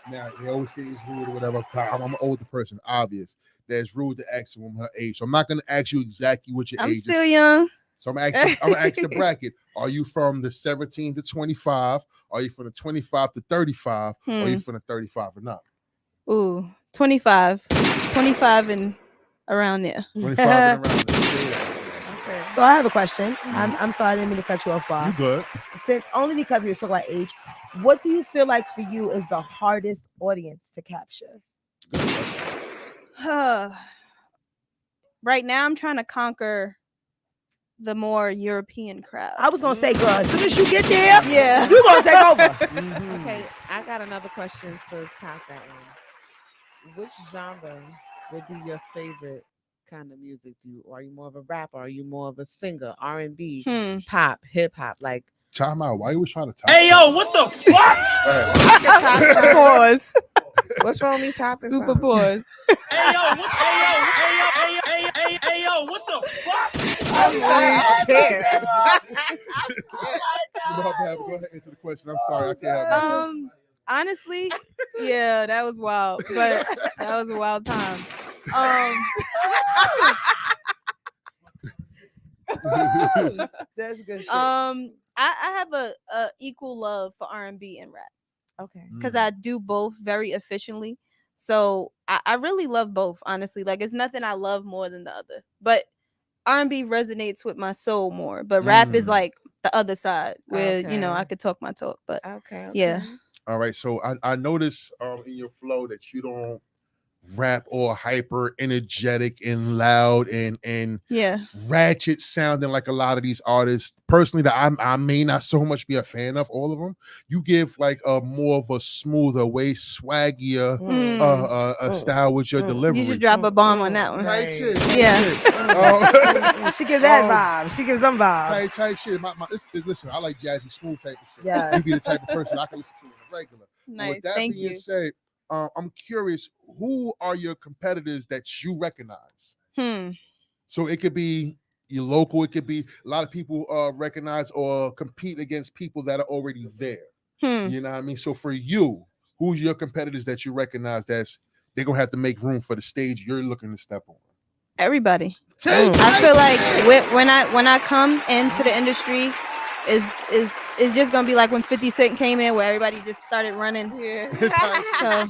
Now they always say it's rude or whatever. I'm an older person, obvious. That's rude to ask a woman her age. So I'm not gonna ask you exactly what your age is. I'm still young. So I'm gonna ask the bracket. Are you from the 17 to 25? Are you from the 25 to 35? Or are you from the 35 and up? Ooh, 25 and around there. 25 and around there. Okay. So I have a question. I'm sorry, I didn't mean to cut you off, Bob. You good? Since only because we were talking about age, what do you feel like for you is the hardest audience to capture? Right now, I'm trying to conquer the more European crowd. I was gonna say, girl, as soon as you get there, yeah, you're gonna take over. Okay, I got another question to top that one. Which genre would be your favorite kind of music? Are you more of a rapper? Are you more of a singer? R&B, pop, hip hop? Like, Time out. Why you was trying to top? Hey yo, what the fuck? Pause. What's wrong with me topping? Super pause. Hey yo, what the fuck? I'm sorry, I can't. Go ahead, answer the question. I'm sorry, I can't help myself. Honestly, yeah, that was wild, but that was a wild time. That's good shit. I have a equal love for R&B and rap. Okay. Because I do both very efficiently. So I really love both, honestly. Like, it's nothing I love more than the other. But R&B resonates with my soul more. But rap is like the other side where, you know, I could talk my talk. But yeah. All right. So I noticed in your flow that you don't rap all hyper energetic and loud and ratchet sounding like a lot of these artists personally that I may not so much be a fan of all of them. You give like a more of a smoother, way swaggier style with your delivery. You should drop a bomb on that one. Type shit. She gives that vibe. She gives them vibes. Type shit. Listen, I like jazzy, smooth type of shit. Yes. You be the type of person I can listen to in the regular. Nice. With that Thank being you. said, I'm curious, who are your competitors that you recognize? So it could be your local, it could be a lot of people recognize or compete against people that are already there. You know what I mean? So for you, who's your competitors that you recognize that's they're gonna have to make room for the stage you're looking to step on? Everybody. I feel like when I come into the industry, is just gonna be like when 50 Cent came in, where everybody just started running. Yeah. So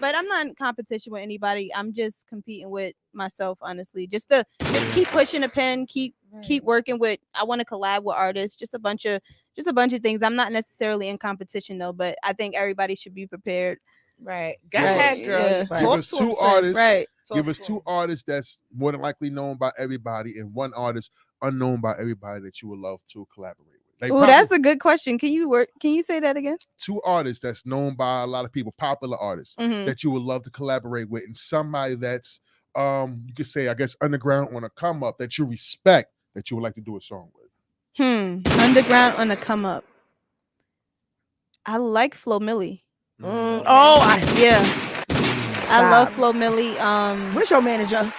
but I'm not in competition with anybody. I'm just competing with myself, honestly. Just keep pushing the pen, keep working with. I want to collab with artists. Just a bunch of things. I'm not necessarily in competition though, but I think everybody should be prepared. Right. Go ahead, girl. Yeah. Give us two artists. Right. Give us two artists that's more than likely known by everybody, and one artist unknown by everybody that you would love to collaborate with. Like That's a good question. Can you say that again? Two artists that's known by a lot of people, popular artists that you would love to collaborate with, and somebody that's you could say, I guess, underground on a come up that you respect that you would like to do a song with. Underground on a come up. I like Flo Milli. I love Flo Milli. Where's your manager?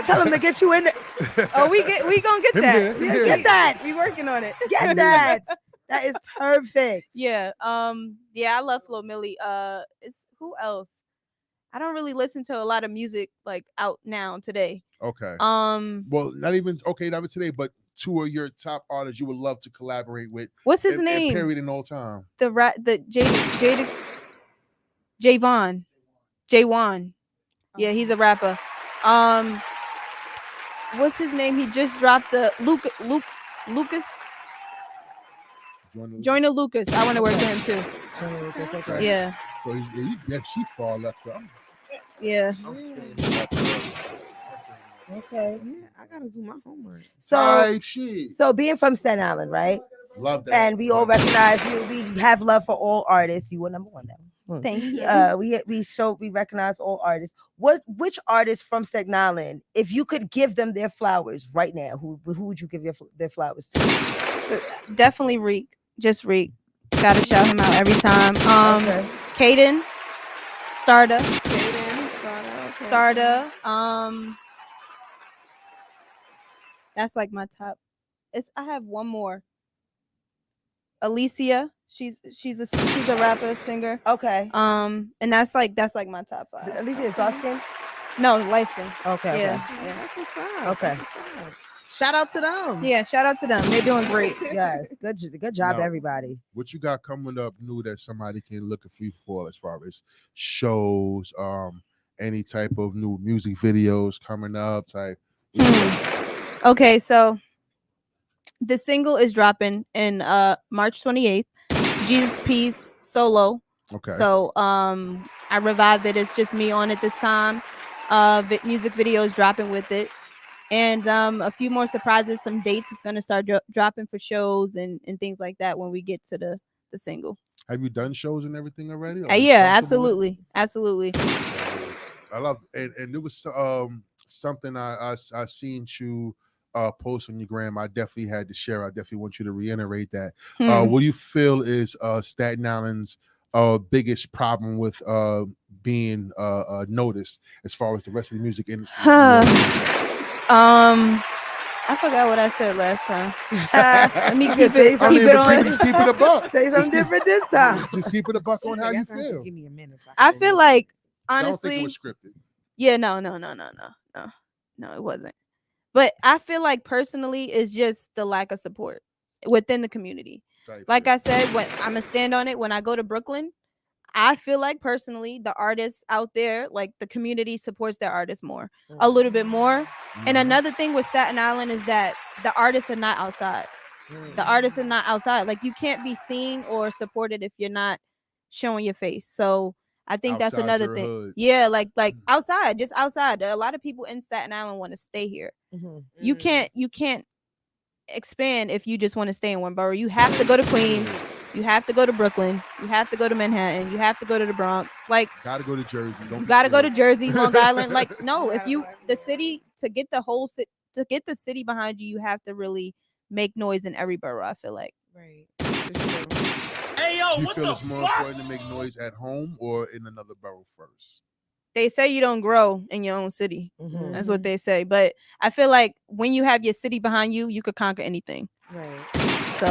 Tell him to get you in there. We gonna get that. Get that. We working on it. Get that. That is perfect. Yeah. I love Flo Milli. It's who else? I don't really listen to a lot of music like out now today. Okay. Well, not even today, but two of your top artists you would love to collaborate with. What's his name? Period in all time. Javon. Yeah, he's a rapper. What's his name? He just dropped a Lucas. Joyner Lucas. I want to work with him too. Okay. Yeah. So she fall left. Yeah. Okay. Yeah, I gotta do my homework. So being from Staten Island, right? Love that. And we all recognize you. We have love for all artists. You were number one now. Thank you. We recognize all artists. Which artists from Staten Island, if you could give them their flowers right now, who would you give their flowers to? Definitely Reek. Just Reek. Gotta shout him out every time. Caden, Starda. That's like my top. I have one more. Alicia. She's a rapper, singer. Okay. And that's like my top 5. Alicia is dark skin? No, light skin. Okay. Yeah. That's what's up. Okay. Shout out to them. Yeah, shout out to them. They're doing great. Yes. Good job, everybody. What you got coming up new that somebody can look for you for as far as shows, any type of new music videos coming up type? Okay, so the single is dropping in March 28th. Jesus Peace solo. Okay. So I revived it. It's just me on it this time. Music videos dropping with it. And a few more surprises, some dates is gonna start dropping for shows and things like that when we get to the single. Have you done shows and everything already? Yeah, absolutely. I love and there was something I seen you post on your gram, I definitely had to share. I definitely want you to reiterate that. What do you feel is Staten Island's biggest problem with being noticed as far as the rest of the music industry? I forgot what I said last time. Let me keep it on. Just keep it a buck. Say something different this time. Just keep it a buck on how you feel. Give me a minute. I feel like, I honestly, don't think it was scripted. Yeah, no, it wasn't. But I feel like personally, it's just the lack of support within the community. Like I said, when I'm gonna stand on it, when I go to Brooklyn, I feel like personally, the artists out there, like the community supports their artists more, a little bit more. And another thing with Staten Island is that the artists are not outside. The artists are not outside. Like you can't be seen or supported if you're not showing your face. So I think Outside that's another thing. hood. Yeah, like outside, just outside. A lot of people in Staten Island want to stay here. You can't expand if you just want to stay in one borough. You have to go to Queens. You have to go to Brooklyn. You have to go to Manhattan. You have to go to the Bronx. Like, gotta go to Jersey. You gotta go to Jersey, Long Island. Like, no, if you the city to get the whole city to get the city behind you, you have to really make noise in every borough. I feel like. Right. Hey yo, Do you what feel the it's more fuck? important to make noise at home or in another borough first? They say you don't grow in your own city. That's what they say. But I feel like when you have your city behind you, you could conquer anything. Right. So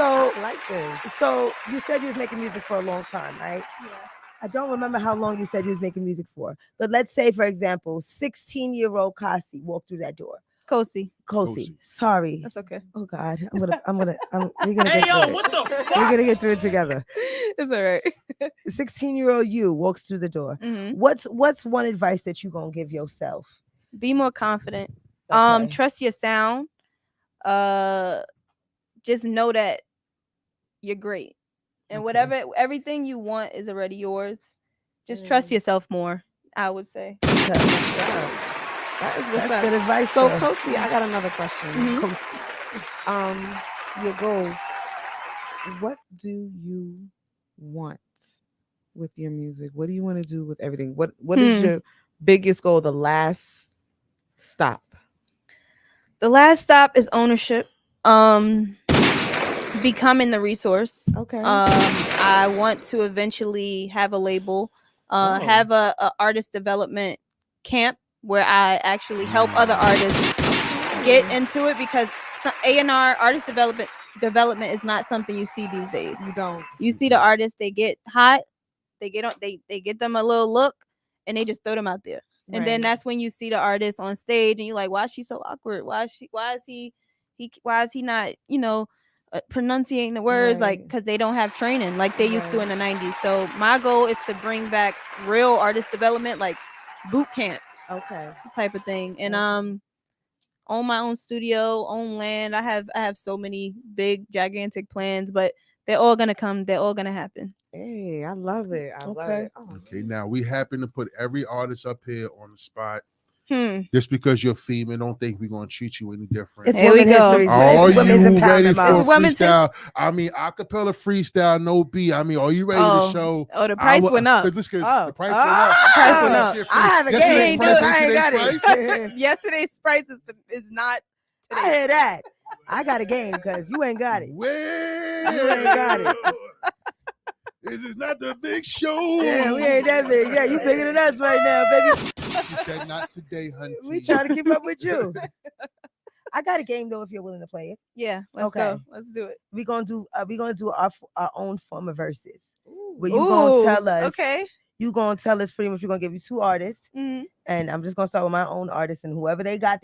I like this. So you said you was making music for a long time, right? Yeah. I don't remember how long you said you was making music for, but let's say, for example, 16-year-old Kasi walked through that door. Kosi. Sorry. That's okay. Oh God, we're gonna Hey get yo, through what it. the fuck? We're gonna get through it together. It's all right. 16-year-old you walks through the door. What's one advice that you gonna give yourself? Be more confident. Okay. Trust your sound. Just know that you're great. And everything you want is already yours. Just trust yourself more, I would say. That is what's That's good advice. So, Kosi, I got another question. Your goals. What do you want with your music? What do you want to do with everything? What is your biggest goal? The last stop. The last stop is ownership. Becoming the resource. Okay. I want to eventually have a label, have a artist development camp where I actually help other artists get into it, because A&R artist development is not something you see these days. You don't. You see the artists, they get hot, they get them a little look, and they just throw them out there. Right. And then that's when you see the artist on stage, and you're like, why is she so awkward? Why is he not, pronunciating the words, like, because they don't have training like they used to in the 90s. So my goal is to bring back real artist development, like boot camp, type of thing. And own my own studio, own land. I have so many big gigantic plans, but they're all gonna come. They're all gonna happen. Hey, I love it. I love it. Oh, okay, now we happen to put every artist up here on the spot. Just because you're female, don't think we're gonna treat you any different. It's women's history. Are you ready for a freestyle? I mean, acapella freestyle, no beat. I mean, are you ready to show? Oh, the price went up. The price went up. The price went up. I have a game. I ain't got it. Yesterday's price is not today. I hear that. I got a game because you ain't got it. Well, you ain't got it. This is not the big show. Yeah, we ain't that big. Yeah, you bigger than us right now, baby. You said not today, honey. We trying to keep up with you. I got a game though, if you're willing to play it. Yeah, let's go. Let's do it. We're gonna do our own form of verses. Where you gonna tell us? Okay. You gonna tell us pretty much. We're gonna give you two artists, and I'm just gonna start with my own artist, and whoever they got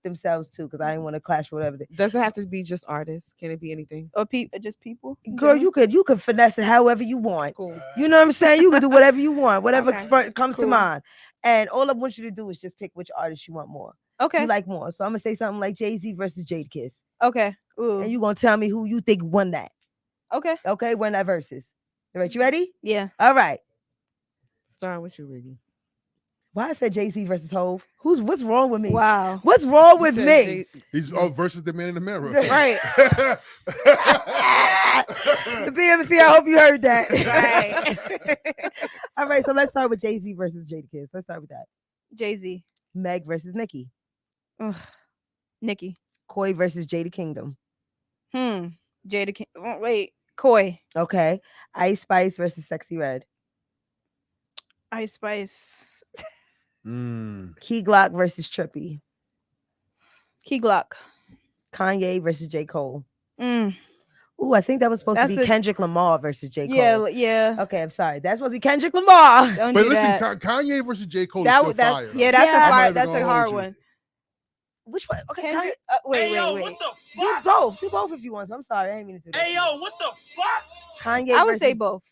themselves too, because I didn't want to clash with whatever. Does it have to be just artists? Can it be anything? Or just people? Girl, you could finesse it however you want. Cool. You know what I'm saying? You can do whatever you want, whatever comes to mind. And all I want you to do is just pick which artist you want more. Okay. You like more. So I'm gonna say something like Jay-Z versus Jadakiss. Okay. Ooh. And you gonna tell me who you think won that. Okay. Okay, won that versus. All right, you ready? Yeah. All right. Starting with you, Riggy. Why I said Jay-Z versus Hov? What's wrong with me? Wow. What's wrong with me? He's versus the man in the mirror. Right. The BMC, I hope you heard that. Right. All right, so let's start with Jay-Z versus Jadakiss. Let's start with that. Jay-Z. Meg versus Nicki. Ugh. Nikki. Koi versus Jada Kingdom. Jada King. Wait, Koi. Okay. Ice Spice versus Sexy Red. Ice Spice. Key Glock versus Trippy. Key Glock. Kanye versus J. Cole. Ooh, I think that was supposed to be Kendrick Lamar versus J. Cole. Yeah. Okay, I'm sorry. That's supposed to be Kendrick Lamar. Don't But do listen, that. Kanye versus J. Cole is still fire. Yeah, that's a fire. That's a hard one. Which one? Okay, Kendrick, Hey, yo, wait. what the do fuck? both. Do both if you want. So I'm sorry, I didn't mean to do that. Hey, yo, what the fuck? Kanye. I would say both.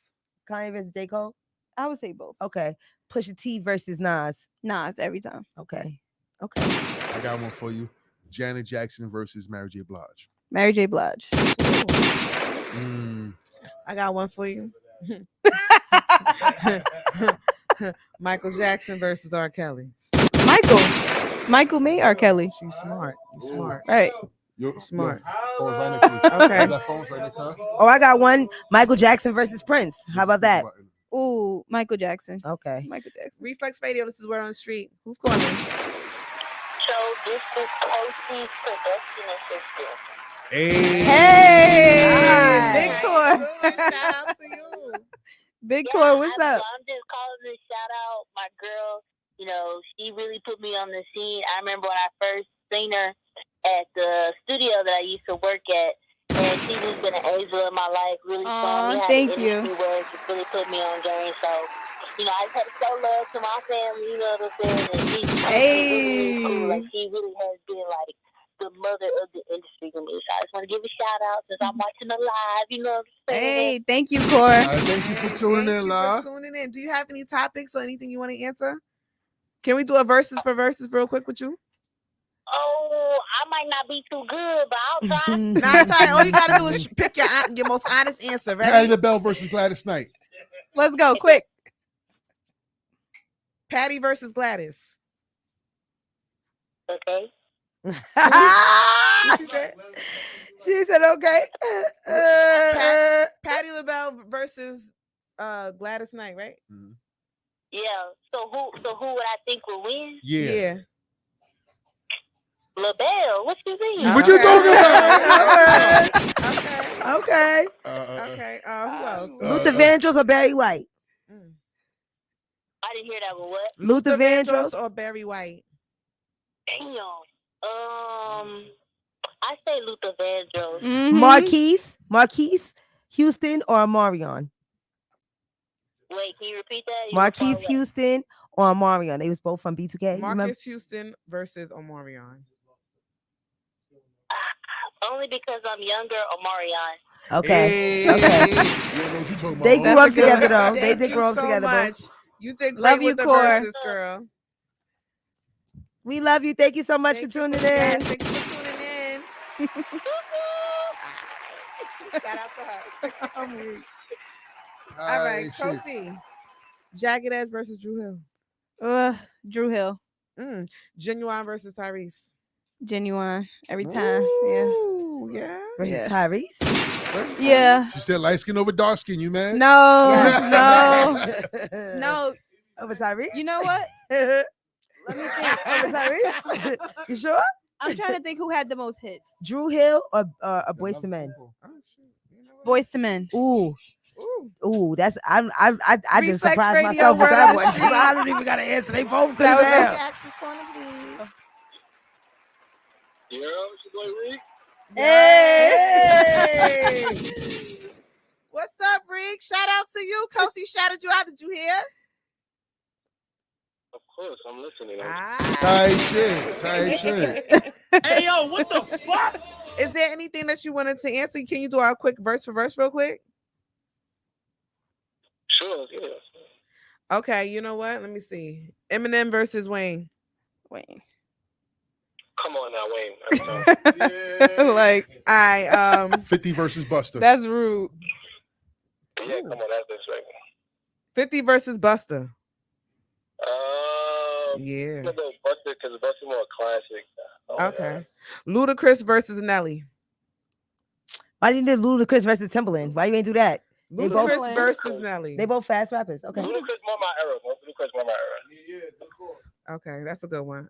Kanye versus J. Cole. I would say both. Okay. Pusha T versus Nas. Nas every time. Okay. I got one for you. Janet Jackson versus Mary J. Blige. Mary J. Blige. I got one for you. Michael Jackson versus R. Kelly. Michael made R. Kelly. She's smart. You smart. Right. Smart. Phone's right next to you. Okay. That phone's right next to her. Oh, I got one. Michael Jackson versus Prince. How about that? Ooh, Michael Jackson. Okay. Michael Jackson. Reflex Radio. This is Word on the Street. Who's calling? So this is Casey's production assistant. Hey. Big Core. Shout out to you. Big Core, what's up? I'm just calling to shout out my girl. You know, she really put me on the scene. I remember when I first seen her at the studio that I used to work at, and she's just been an angel in my life, really showing me how thank the industry works. Just really put me on game. So, you know, I just had to show love to my family, you know what I'm saying? And she's really cool. Like, she really has been, like, the mother of the industry to me. So I just want to give a shout out since I'm watching the live, you know what I'm saying? Hey, thank you, Core. Thank you for tuning in, live. Do you have any topics or anything you want to answer? Can we do a verses for verses real quick with you? Oh, I might not be too good, but I'll try. Nah, it's all right. All you gotta do is pick your most honest answer. Ready? Patty LaBelle versus Gladys Knight. Let's go, quick. Patty versus Gladys. Okay. What she said? She said okay. Patty LaBelle versus Gladys Knight, right? Mm-hmm. Yeah. So who would I think would win? Yeah. LaBelle, what you mean? What you talking about? Okay. Okay. Who else? Luther Vandross or Barry White? I didn't hear that, but what? Luther Vandross or Barry White? Damn. I say Luther Vandross. Marquise Houston or Omarion? Wait, can you repeat that? Marquise Houston or Omarion? They was both from B2K. Marcus Houston versus Omarion. Only because I'm younger, Omarion. Okay. Hey. Okay. You don't know what you talking about. They grew up together though. They did grow up so together. Much. You did great Love you, with the Core. verses, girl. We love you. Thank you so much for tuning in. Thank you for tuning in. Shout out to her. All right, Kofi. Jagged Edge versus Drew Hill. Drew Hill. Genuine versus Tyrese. Genuine every time. Ooh, yeah. Versus Tyrese. Yeah. She said light skin over dark skin. You man? No. Over Tyrese. You know what? Let me think. Over Tyrese. You sure? I'm trying to think who had the most hits. Drew Hill or Boys to Men? Boys to Men. Ooh, that's I just Reflex surprised Radio, myself with Word that on the one. Street. I don't even gotta answer. They both good That was as like hell. Access corner, please. Yeah, it's your boy Reek. Hey! What's up, Reek? Shout out to you. Kosi shouted you out. Did you hear? Of course, I'm listening. Tight shit. Hey, yo, what the fuck? Is there anything that you wanted to answer? Can you do our quick verse for verse real quick? Sure, yeah. Okay, you know what? Let me see. Eminem versus Wayne. Come on now, Wayne. Like, 50 versus Buster. that's rude. Yeah, come on, that's disrespectful. 50 versus Buster. Yeah. I'm gonna go Buster because Buster's more classic. Okay. Ludacris versus Nelly. Why didn't you do Ludacris versus Timbaland? Why you ain't do that? They both Ludacris versus Nelly. They both fast rappers. Okay. Ludacris more my era. Ludacris more my era. Okay, that's a good one.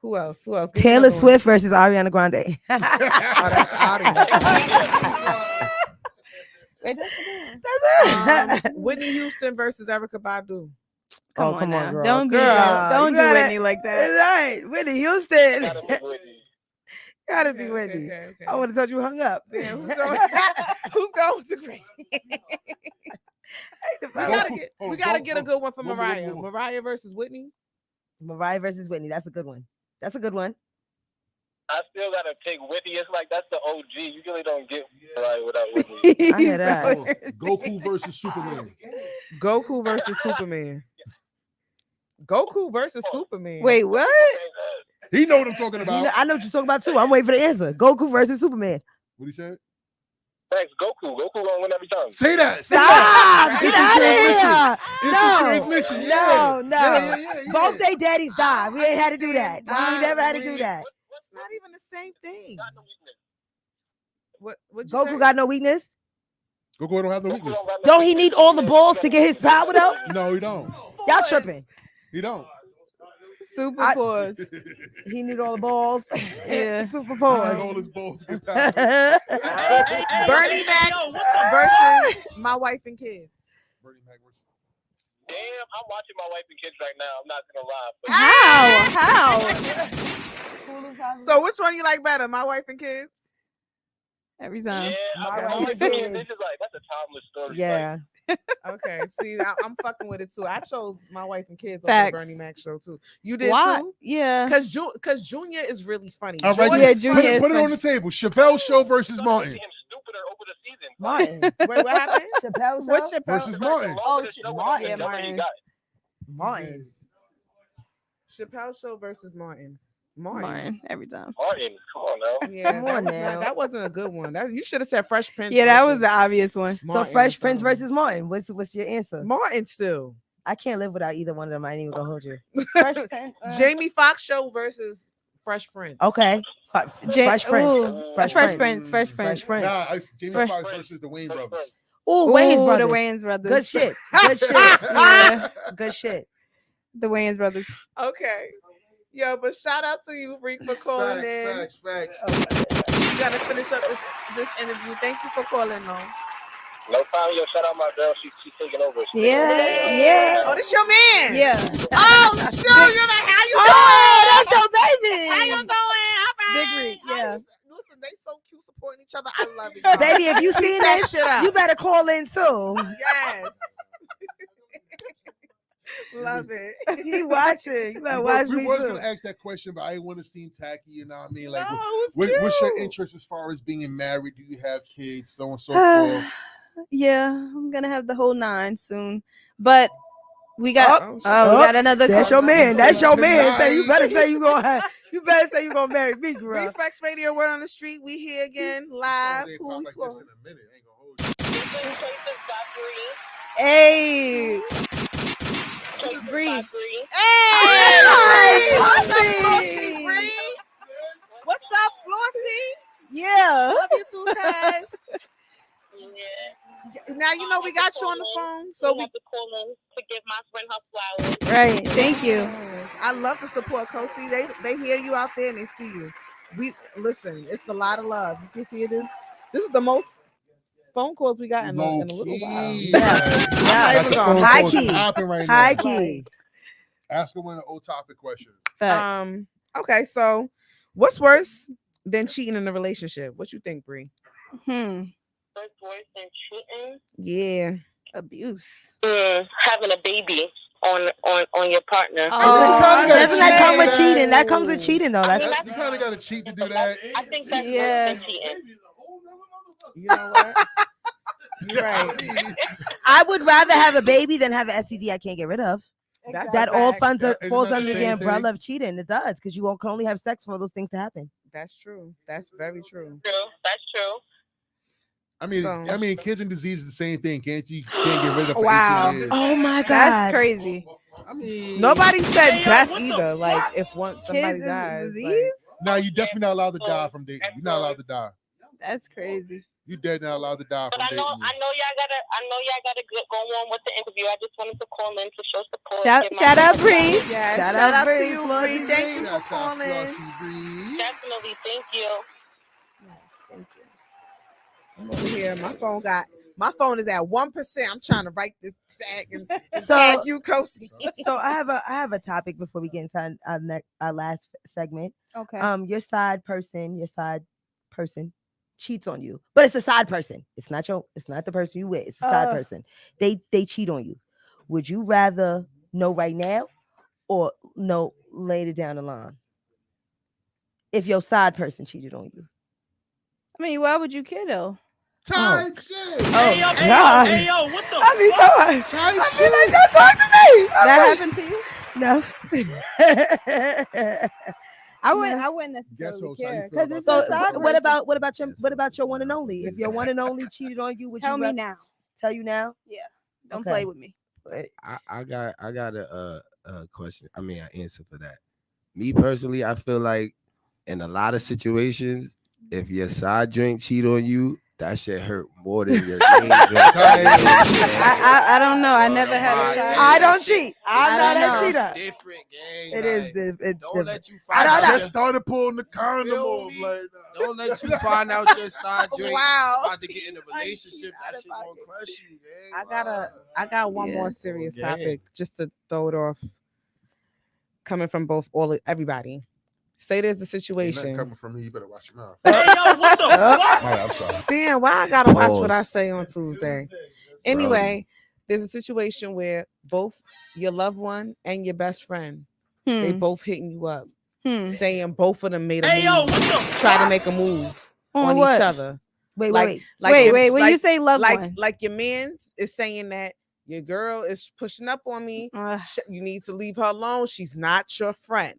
Who else? Give me Taylor another one. Swift versus Ariana Grande. Oh, that's Ari. Wait, that's Whitney Houston versus Erykah Badu. Come on now. girl. Don't You do gotta- Whitney like that. That's right. Whitney Houston. Gotta be Whitney. Gotta be Whitney. Okay. I would have told you hung up. Damn, who's going with the green? We gotta get a good one for Mariah. Mariah versus Whitney. Mariah versus Whitney. That's a good one. That's a good one. I still gotta pick Whitney. It's like that's the OG. You really don't get Mariah without Whitney. I hear that. Goku versus Superman. Goku versus Superman. Goku versus Superman. Wait, what? He know what I'm talking about. I know what you're talking about too. I'm waiting for the answer. Goku versus Superman. What he said? Thanks, Goku. Goku gonna win every time. Say that. Stop! Get out of here! Transmission. No. Yeah. Both their daddies died. We ain't had to do that. We never had to do that. It's not even the same thing. What you Goku say? got no weakness. Goku don't have no weakness. Don't he need all the balls to get his power though? No, he don't. Y'all tripping. He don't. Super pause. He need all the balls. Yeah. Super He pause. need all his balls to get power. Bernie Mac versus My Wife and Kids. Bernie Mac versus. Damn, I'm watching My Wife and Kids right now. I'm not gonna lie. How? So which one you like better, My Wife and Kids? Every time. Yeah, My My Wife Wife and and Kids. Kids. This is like that's a timeless story. Yeah. Okay, see, I'm fucking with it too. I chose My Wife and Kids over Facts. the Bernie Mac show too. You did Why? too? Yeah. Because Junior is really funny. All right, Yeah, Junior is put it funny. on the table. Chappelle Show versus Martin. Him stupider over the season. Martin. Wait, what happened? Chappelle show? What's your Versus Martin. Oh, Martin. Yeah, Martin. Martin. Chappelle show versus Martin. Martin. Every time. Martin, come on now. Yeah, Come on now. that wasn't a good one. You should have said Fresh Prince. Yeah, that was versus the obvious one. So Martin Fresh or Prince something. versus Martin. What's your answer? Martin still. I can't live without either one of them. I ain't even gonna hold you. Fresh Prince. Jamie Foxx show versus Fresh Prince. Okay. Fresh Prince. Ooh, Fresh Fresh Prince. Prince. Fresh Prince. Fresh Prince. Nah, Jamie Fresh- Foxx versus the Wayne brothers. Ooh, Wayne's Ooh, brothers. The Wayans brothers. Good shit. Good shit. Yeah. Good shit. The Wayans brothers. Okay. Yo, but shout out to you, Freak, for calling in. Facts. You gotta finish up this interview. Thank you for calling, though. No problem. Yo, shout out my girl. She's taking over. Yeah. Oh, this your man. Yeah. Oh, sure. You're like, how you doing? Oh, that's your baby. How you doing? All right. Big Reek, yeah. Listen, they so cute supporting each other. I love it. Baby, if you seen that this, shit up. you better call in too. Yes. Love it. He watching. You better watch We me was too. gonna ask that question, but I didn't want to seem tacky. You know what I mean? Like, No, it was what's your cute. interest as far as being married? Do you have kids? So on and so forth. Yeah, I'm gonna have the whole 9 soon. But we got Oh, we got another That's your man. That's your man. Nice. Say you better say you gonna have. You better say you gonna marry me, girl. Reflex Radio, word on the street. We here again, live. They Who talk we like swore? this in a minute. I ain't gonna hold you. Hey. This is Bree. Hey! Hey, What's up, Flossie? Flossie Bree? What's up, Flossie? Yeah. Love you too, guys. Now you know we got you on the phone, so we have to call in to give my friend her flowers. Right. Thank you. I love to support Kosi. They hear you out there and they see you. We listen. It's a lot of love. You can see it is. This is the most phone calls we got in a little while. Yeah. I'm not even going. High Phone calls key. popping right now. High key. Ask her one of the old topic questions. Facts. Okay, so what's worse than cheating in a relationship? What you think, Bree? What's worse than cheating? Yeah. Abuse. Having a baby on your partner. Doesn't that come with cheating? That comes with cheating, though. I mean, That's, You kind of got to cheat to do that. I think that's Yeah. worse than cheating. You know what? You're right. I would rather have a baby than have an STD I can't get rid of. That's That a all fact. Isn't falls that the under the same umbrella thing? of cheating. It does, because you all can only have sex for those things to happen. That's true. That's very true. True. That's true. I mean, kids and disease is the same thing. Can't get rid of for Wow. 18 years. Oh my God. That's crazy. I mean, Nobody said death either. Like if somebody Kids is dies, disease? No, you're definitely not allowed to die from dating. You're not allowed to die. That's crazy. You dead now, allowed to die. But I know y'all gotta go on with the interview. I just wanted to call in to show support. Shout out Bree. Yeah, Shout shout out out to Bree, you, Flossie Bree. Thank you for Shout out calling. Flossie Bree. Definitely, thank you. Yes, thank you. I'm over here. My phone is at 1%. I'm trying to write this tag and tag you, Kosi. So I have a topic before we get into our last segment. Okay. Your side person cheats on you, but it's a side person. It's not the person you with. It's a side person. They cheat on you. Would you rather know right now or know later down the line if your side person cheated on you? I mean, why would you care though? Type shit. Hey yo, God. hey yo, what the I mean, fuck? so I feel like don't talk to me. That happened to you? No. I wouldn't necessarily care because it's a side what person. about your one and only? If your one and only cheated on you, would Tell you me now. Tell you now? Yeah. Don't Okay. play with me. I got a question. I mean, an answer for that. Me personally, I feel like in a lot of situations, if your side drink cheat on you, that shit hurt more than your main drink. I don't know. I never had a side. I don't cheat. I'm not don't a cheater. Different game. It is. Don't let you find I out. just started pulling the condom off. Like, Don't let you find out your side drink. Wow. About to get in a relationship. That shit gonna crush you, gang. I got one more serious topic just to throw it off. Coming from everybody. Say there's a situation. coming from me, you better watch your mouth. Hey yo, what the fuck? I'm sorry. Damn, why I gotta watch what I say on Tuesday? Anyway, there's a situation where both your loved one and your best friend, they both hitting you up, saying both of them made a move, Yo, what the try to fuck? make a move On on what? each other. Wait. Wait. When you say loved one, like your man is saying that your girl is pushing up on me. You need to leave her alone. She's not your friend.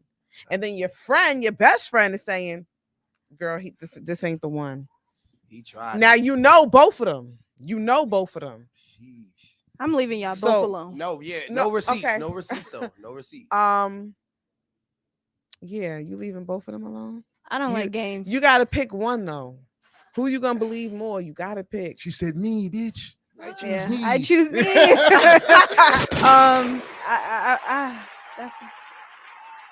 And then your best friend is saying, girl, this ain't the one. He tried. Now you know both of them. I'm leaving y'all both alone. No receipts. Okay. No receipts though. No receipts. Yeah, you leaving both of them alone? I don't like games. You gotta pick one though. Who you gonna believe more? You gotta pick. She said me, bitch. I choose me. I choose me.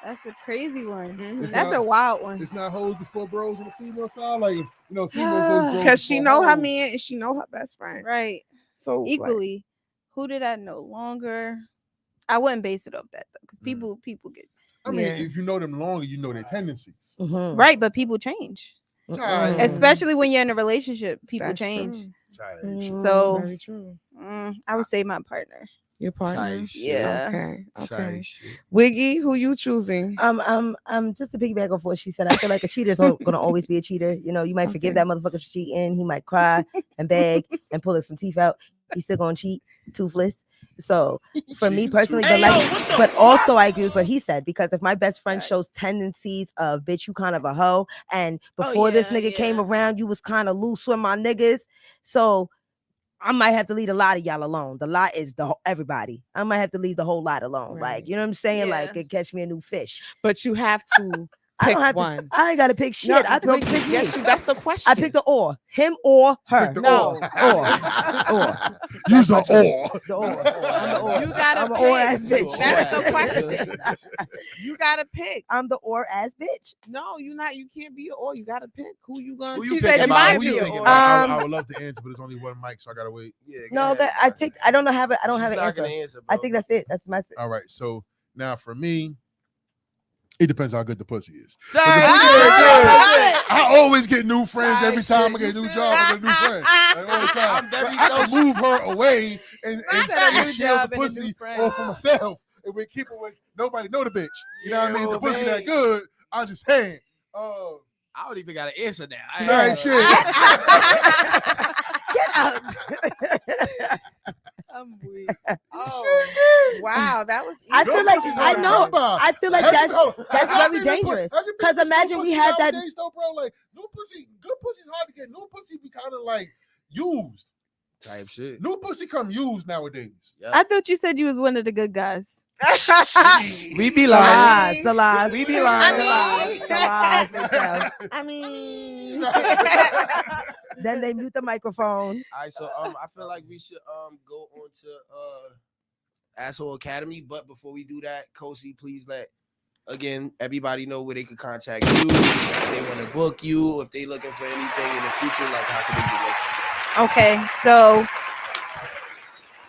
That's a crazy one. Mm-hmm. That's a wild one. It's not hoes before bros on the female side, like females. Because she know her man and she know her best friend, right? So equally, who did I know longer? I wouldn't base it off that though, because people get. I mean, if you know them longer, you know their tendencies, right? But people change, especially when you're in a relationship. People change. So very true. I would say my partner. Your partner, yeah. Okay. Wiggy, who you choosing? Just to piggyback off what she said, I feel like a cheater's gonna always be a cheater. You know, you might forgive that motherfucker for cheating. He might cry and beg and pull some teeth out. He's still gonna cheat, toothless. So for me personally, but also I agree with what he said, because if my best friend shows tendencies of bitch, you kind of a hoe, and before this nigga came around, you was kind of loose with my niggas, so I might have to leave a lot of y'all alone. The lot is everybody. I might have to leave the whole lot alone. Right. Like, you know what I'm saying? Like, it catch me a new fish. But you have to pick one. I ain't got to pick shit. No, I pick me. Yes, that's the question. I picked the or. Him or her. No. Or. Use the or. The or. You gotta I'm an pick. or ass bitch. That's the question. You gotta pick. I'm the or ass bitch. No, you're not. You can't be an or. You gotta pick who you gonna. Who you picking, Mike? Who you picking? I would love to answer, but there's only one mic, so I gotta wait. Yeah, no, that I picked. I don't have it. I don't She's have not an gonna answer. answer, bro. I think that's it. That's my. All right, so now for me, it depends how good the pussy is. I always get new friends every time I get a new job. I get a new friend. Like, all the time. I can move her away and shield the pussy off for myself, and we keep it with nobody know the bitch. You know what I mean? The pussy that good, I just hand. I don't even got to answer now. Same shit. Get out. I'm weak. Oh, wow, that was. I feel like I know. I feel like that's very dangerous. Because imagine we had that. Though, bro, like new pussy, good pussy's hard to get. New pussy be kind of like used. Type shit. New pussy come used nowadays. Yep. I thought you said you was one of the good guys. We be lying. The lies. We be lying. The lies they tell. I mean, Then they mute the microphone. All right, so I feel like we should go on to Asshole Academy, but before we do that, Kosi, please let everybody know where they could contact you, if they want to book you, if they looking for anything in the future, like how can they get next? okay, so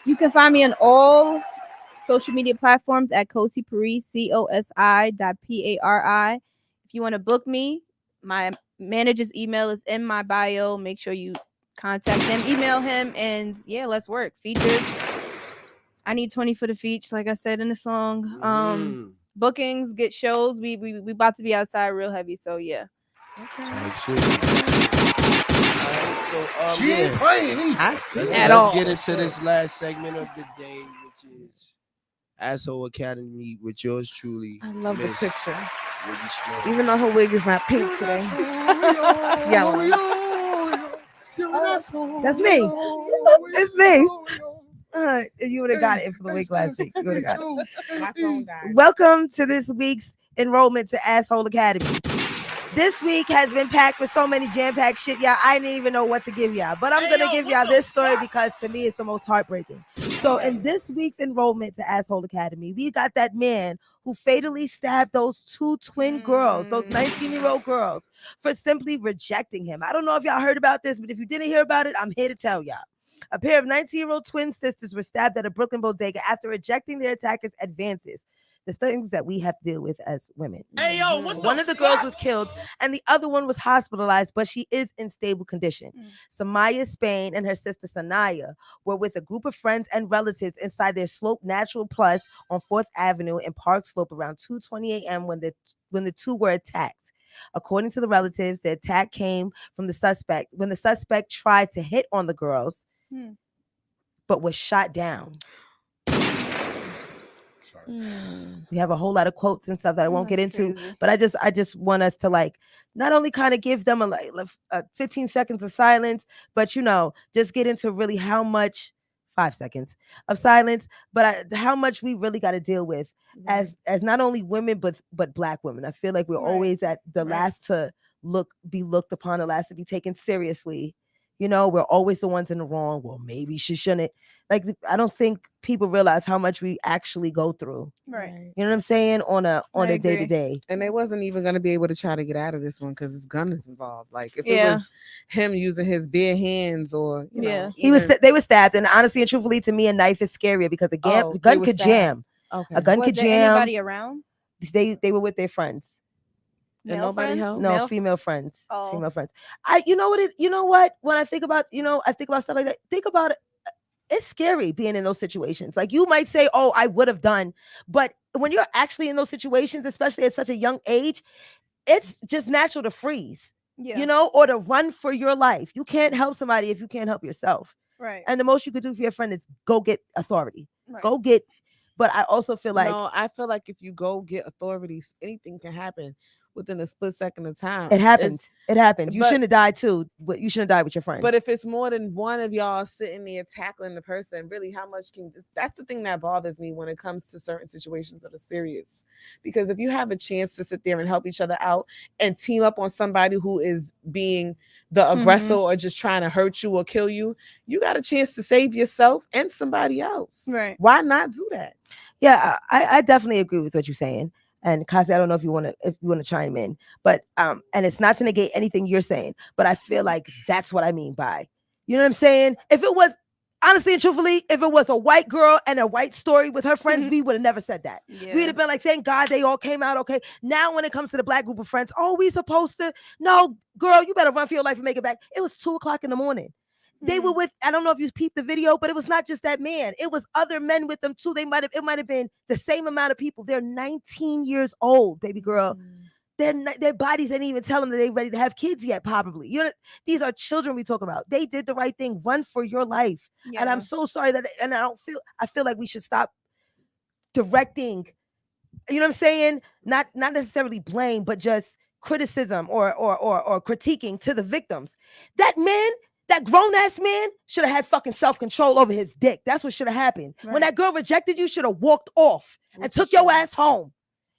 you can find me on all social media platforms at Kosi Pari, COSI.PARI. If you want to book me, my manager's email is in my bio. Make sure you contact him, email him, and yeah, let's work. Features. I need 20 for the features, like I said in the song. Bookings, get shows. We about to be outside real heavy, so yeah. Okay. All right, so she ain't playing either. Let's get into this last segment of the day, which is Asshole Academy with yours truly. I love Miss the picture. Wiggy Even though her wig is not pink today. It's yellow. That's me. It's me. You would have got it for the week last week. You would have got it. My phone died. Welcome to this week's enrollment to Asshole Academy. This week has been packed with so many jam-packed shit, y'all. I didn't even know what to give y'all. But I'm going to give y'all this story because to me it's the most heartbreaking. So in this week's enrollment to Asshole Academy, we got that man who fatally stabbed those two twin girls, those 19-year-old girls, for simply rejecting him. I don't know if y'all heard about this, but if you didn't hear about it, I'm here to tell y'all. A pair of 19-year-old twin sisters were stabbed at a Brooklyn bodega after rejecting their attackers' advances. The things that we have to deal with as women. Hey, yo, One of the girls was killed and the other one was hospitalized, but she is in stable condition. Samaya Spain and her sister Sanaya were with a group of friends and relatives inside their Slope Natural Plus on 4th Avenue in Park Slope around 2:20 a.m. when the two were attacked. According to the relatives, the attack came from the suspect when the suspect tried to hit on the girls, but was shot down. We have a whole lot of quotes and stuff that I won't get into, crazy. But I just want us to like not only kind of give them a 15 seconds of silence, but just get into really how much 5 seconds of silence, but how much we really got to deal with as not only women but Black women. I feel like we're always at the last to be looked upon, the last to be taken seriously. We're always the ones in the wrong. Well, maybe she shouldn't. Like, I don't think people realize how much we actually go through. Right. You know what I'm saying? On a day to day. And they wasn't even going to be able to try to get out of this one because his gun is involved. Like, if it was him using his bare hands or, you know. They were stabbed. And honestly and truthfully, to me, a knife is scarier because a gun could jam. Okay. A gun could jam. Anybody around? They were with their friends. And nobody helped? No, female friends. Female friends. You know what? When I think about, I think about stuff like that. Think about it. It's scary being in those situations. Like, you might say, oh, I would have done. But when you're actually in those situations, especially at such a young age, it's just natural to freeze, or to run for your life. You can't help somebody if you can't help yourself. Right. And the most you could do for your friend is go get authority. Right. Go get. But I also feel like. No, I feel like if you go get authorities, anything can happen within a split second of time. It happens. You shouldn't have died too, but you shouldn't have died with your friend. But if it's more than one of y'all sitting there tackling the person, really, how much that's the thing that bothers me when it comes to certain situations that are serious. Because if you have a chance to sit there and help each other out and team up on somebody who is being the aggressor or just trying to hurt you or kill you, you got a chance to save yourself and somebody else. Right. Why not do that? Yeah, I definitely agree with what you're saying. And Kasi, I don't know if you want to chime in, but and it's not to negate anything you're saying, but I feel like that's what I mean by, you know what I'm saying? If it was, honestly and truthfully, if it was a white girl and a white story with her friends, we would have never said that. Yeah. We'd have been like, thank God they all came out okay. Now when it comes to the Black group of friends, we supposed to? No, girl, you better run for your life and make it back. It was 2:00 in the morning. They were with, I don't know if you peeped the video, but it was not just that man. It was other men with them too. It might have been the same amount of people. They're 19 years old, baby girl. Their bodies didn't even tell them that they're ready to have kids yet, probably. These are children we talk about. They did the right thing. Run for your life. Yeah. And I'm so sorry I feel like we should stop directing, you know what I'm saying? Not necessarily blame, but just criticism or critiquing to the victims. That man That grown ass man should have had fucking self-control over his dick. That's what should have happened. When that girl rejected you, should have walked off and took your ass home.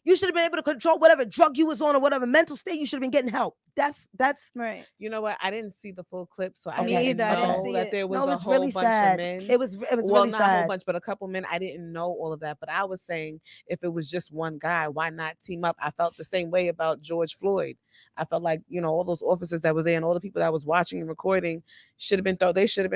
You should have been able to control whatever drug you was on or whatever mental state. You should have been getting help. That's right. You know what? I didn't see the full clip, so I didn't know that there was a whole really bunch sad. of men. It was well, really not sad. a whole bunch, but a couple men. I didn't know all of that, but I was saying if it was just one guy, why not team up? I felt the same way about George Floyd. I felt like, you know, all those officers that was there and all the people that was watching and recording should have been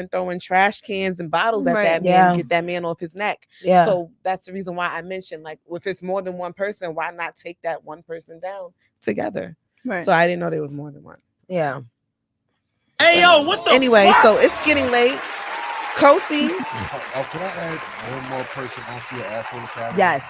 throwing trash cans and bottles at that man, get that man off his neck. Yeah. So that's the reason why I mentioned, like, if it's more than one person, why not take that one person down together? Right. So I didn't know there was more than one. Yeah. Hey, yo, what the Anyway, fuck? so it's getting late. Kosi. Can I add one more person onto your asshole academy? Yes.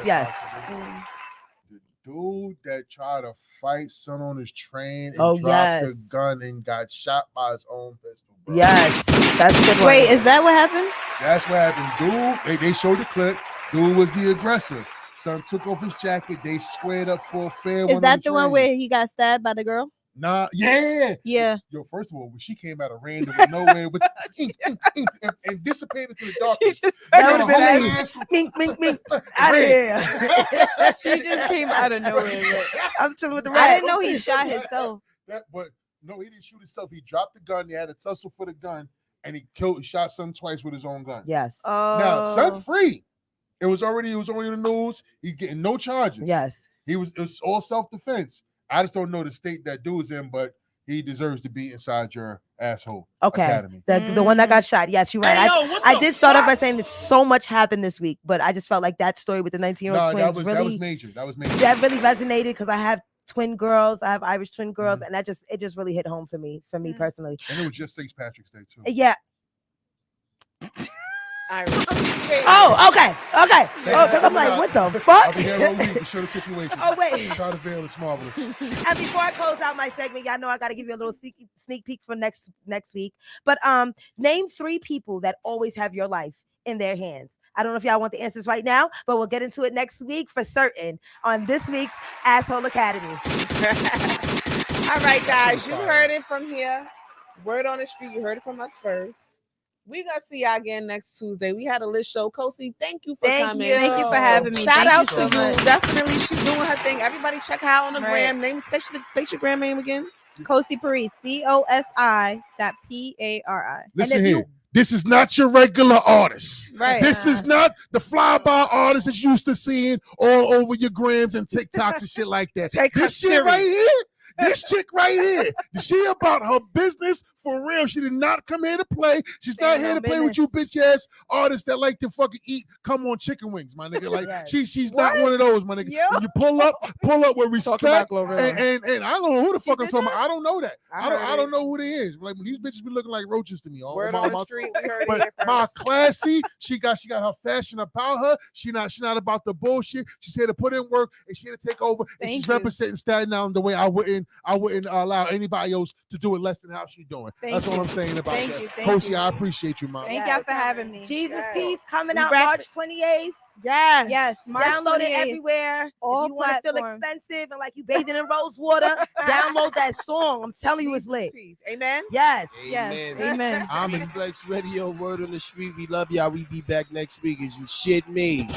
The dude that tried to fight son on his train and dropped the yes. gun and got shot by his own pistol. Bro. Yes, that's a good one. Wait, is that what happened? That's what happened. Dude, they showed the clip. Dude was the aggressor. Son took off his jacket. They squared up for a fair. Is that the one where he got stabbed by the girl? Nah, yeah. Yeah. Yo, first of all, when she came out of random with nowhere with and dissipated to the darkness. That would have been like, mink, out of here. She just came out of nowhere. I'm chilling with the I rat. didn't know he shot himself. But no, he didn't shoot himself. He dropped the gun. He had a tussle for the gun, and he shot son twice with his own gun. Yes. Now, son free. It was already in the news. He's getting no charges. Yes. It was all self-defense. I just don't know the state that dude's in, but he deserves to be inside your asshole academy. The one that got shot. Yes, you're right. Hey, yo, I did start off by saying that so much happened this week, but I just felt like that story with the 19-year-old twins that was major. That was major. That really resonated because I have twin girls. I have Irish twin girls, and it just really hit home for me personally. And it was just St. Patrick's Day too. Yeah. Irish. Oh, okay. Oh, because I'm like, what the fuck? I'll be here all week to show the situation. Oh, wait. Try to veil is marvelous. And before I close out my segment, y'all know I got to give you a little sneak peek for next week. But name 3 people that always have your life in their hands. I don't know if y'all want the answers right now, but we'll get into it next week for certain on this week's Asshole Academy. All right, guys, you heard it from here. Word on the street, you heard it from us first. We're going to see y'all again next Tuesday. We had a lit show. Kosi, thank you for coming. Thank you for having me. Shout out to you. Much. Definitely, she's doing her thing. Everybody check her out on the gram. State your gram name again. Kosi Paris. COSI.PARI. Listen here. This is not your regular artist. Right. This is not the flyby artist that you used to seeing all over your grams and TikToks and shit like that. This shit right here. This chick right here, she about her business for real. She did not come here to play. She's not here to play with you bitch ass artists that like to fucking come on chicken wings, my nigga. Like she's not one of those, my nigga. When you pull up with respect. And I don't know who the fuck I'm talking about. I don't know that. I don't know who they is. Like when these bitches be looking like roaches to me. Word on the street, we heard but it my classy, she got her fashion about her. She not about the bullshit. She's here to put in work and she here to take over. And she's representing Staten Island the way I wouldn't allow anybody else to do it less than how she doing. That's what I'm saying about that. Kosi, I appreciate you, mom. Thank y'all for having me. Jesus Peace coming out March 28th. Yes. Download it everywhere. All if you want to feel expensive and like you bathing in rose water, download that song. I'm telling you, it's lit. Amen. Yes. Amen. I'm in Flex Radio. Word on the street. We love y'all. We be back next week. Is you shit me.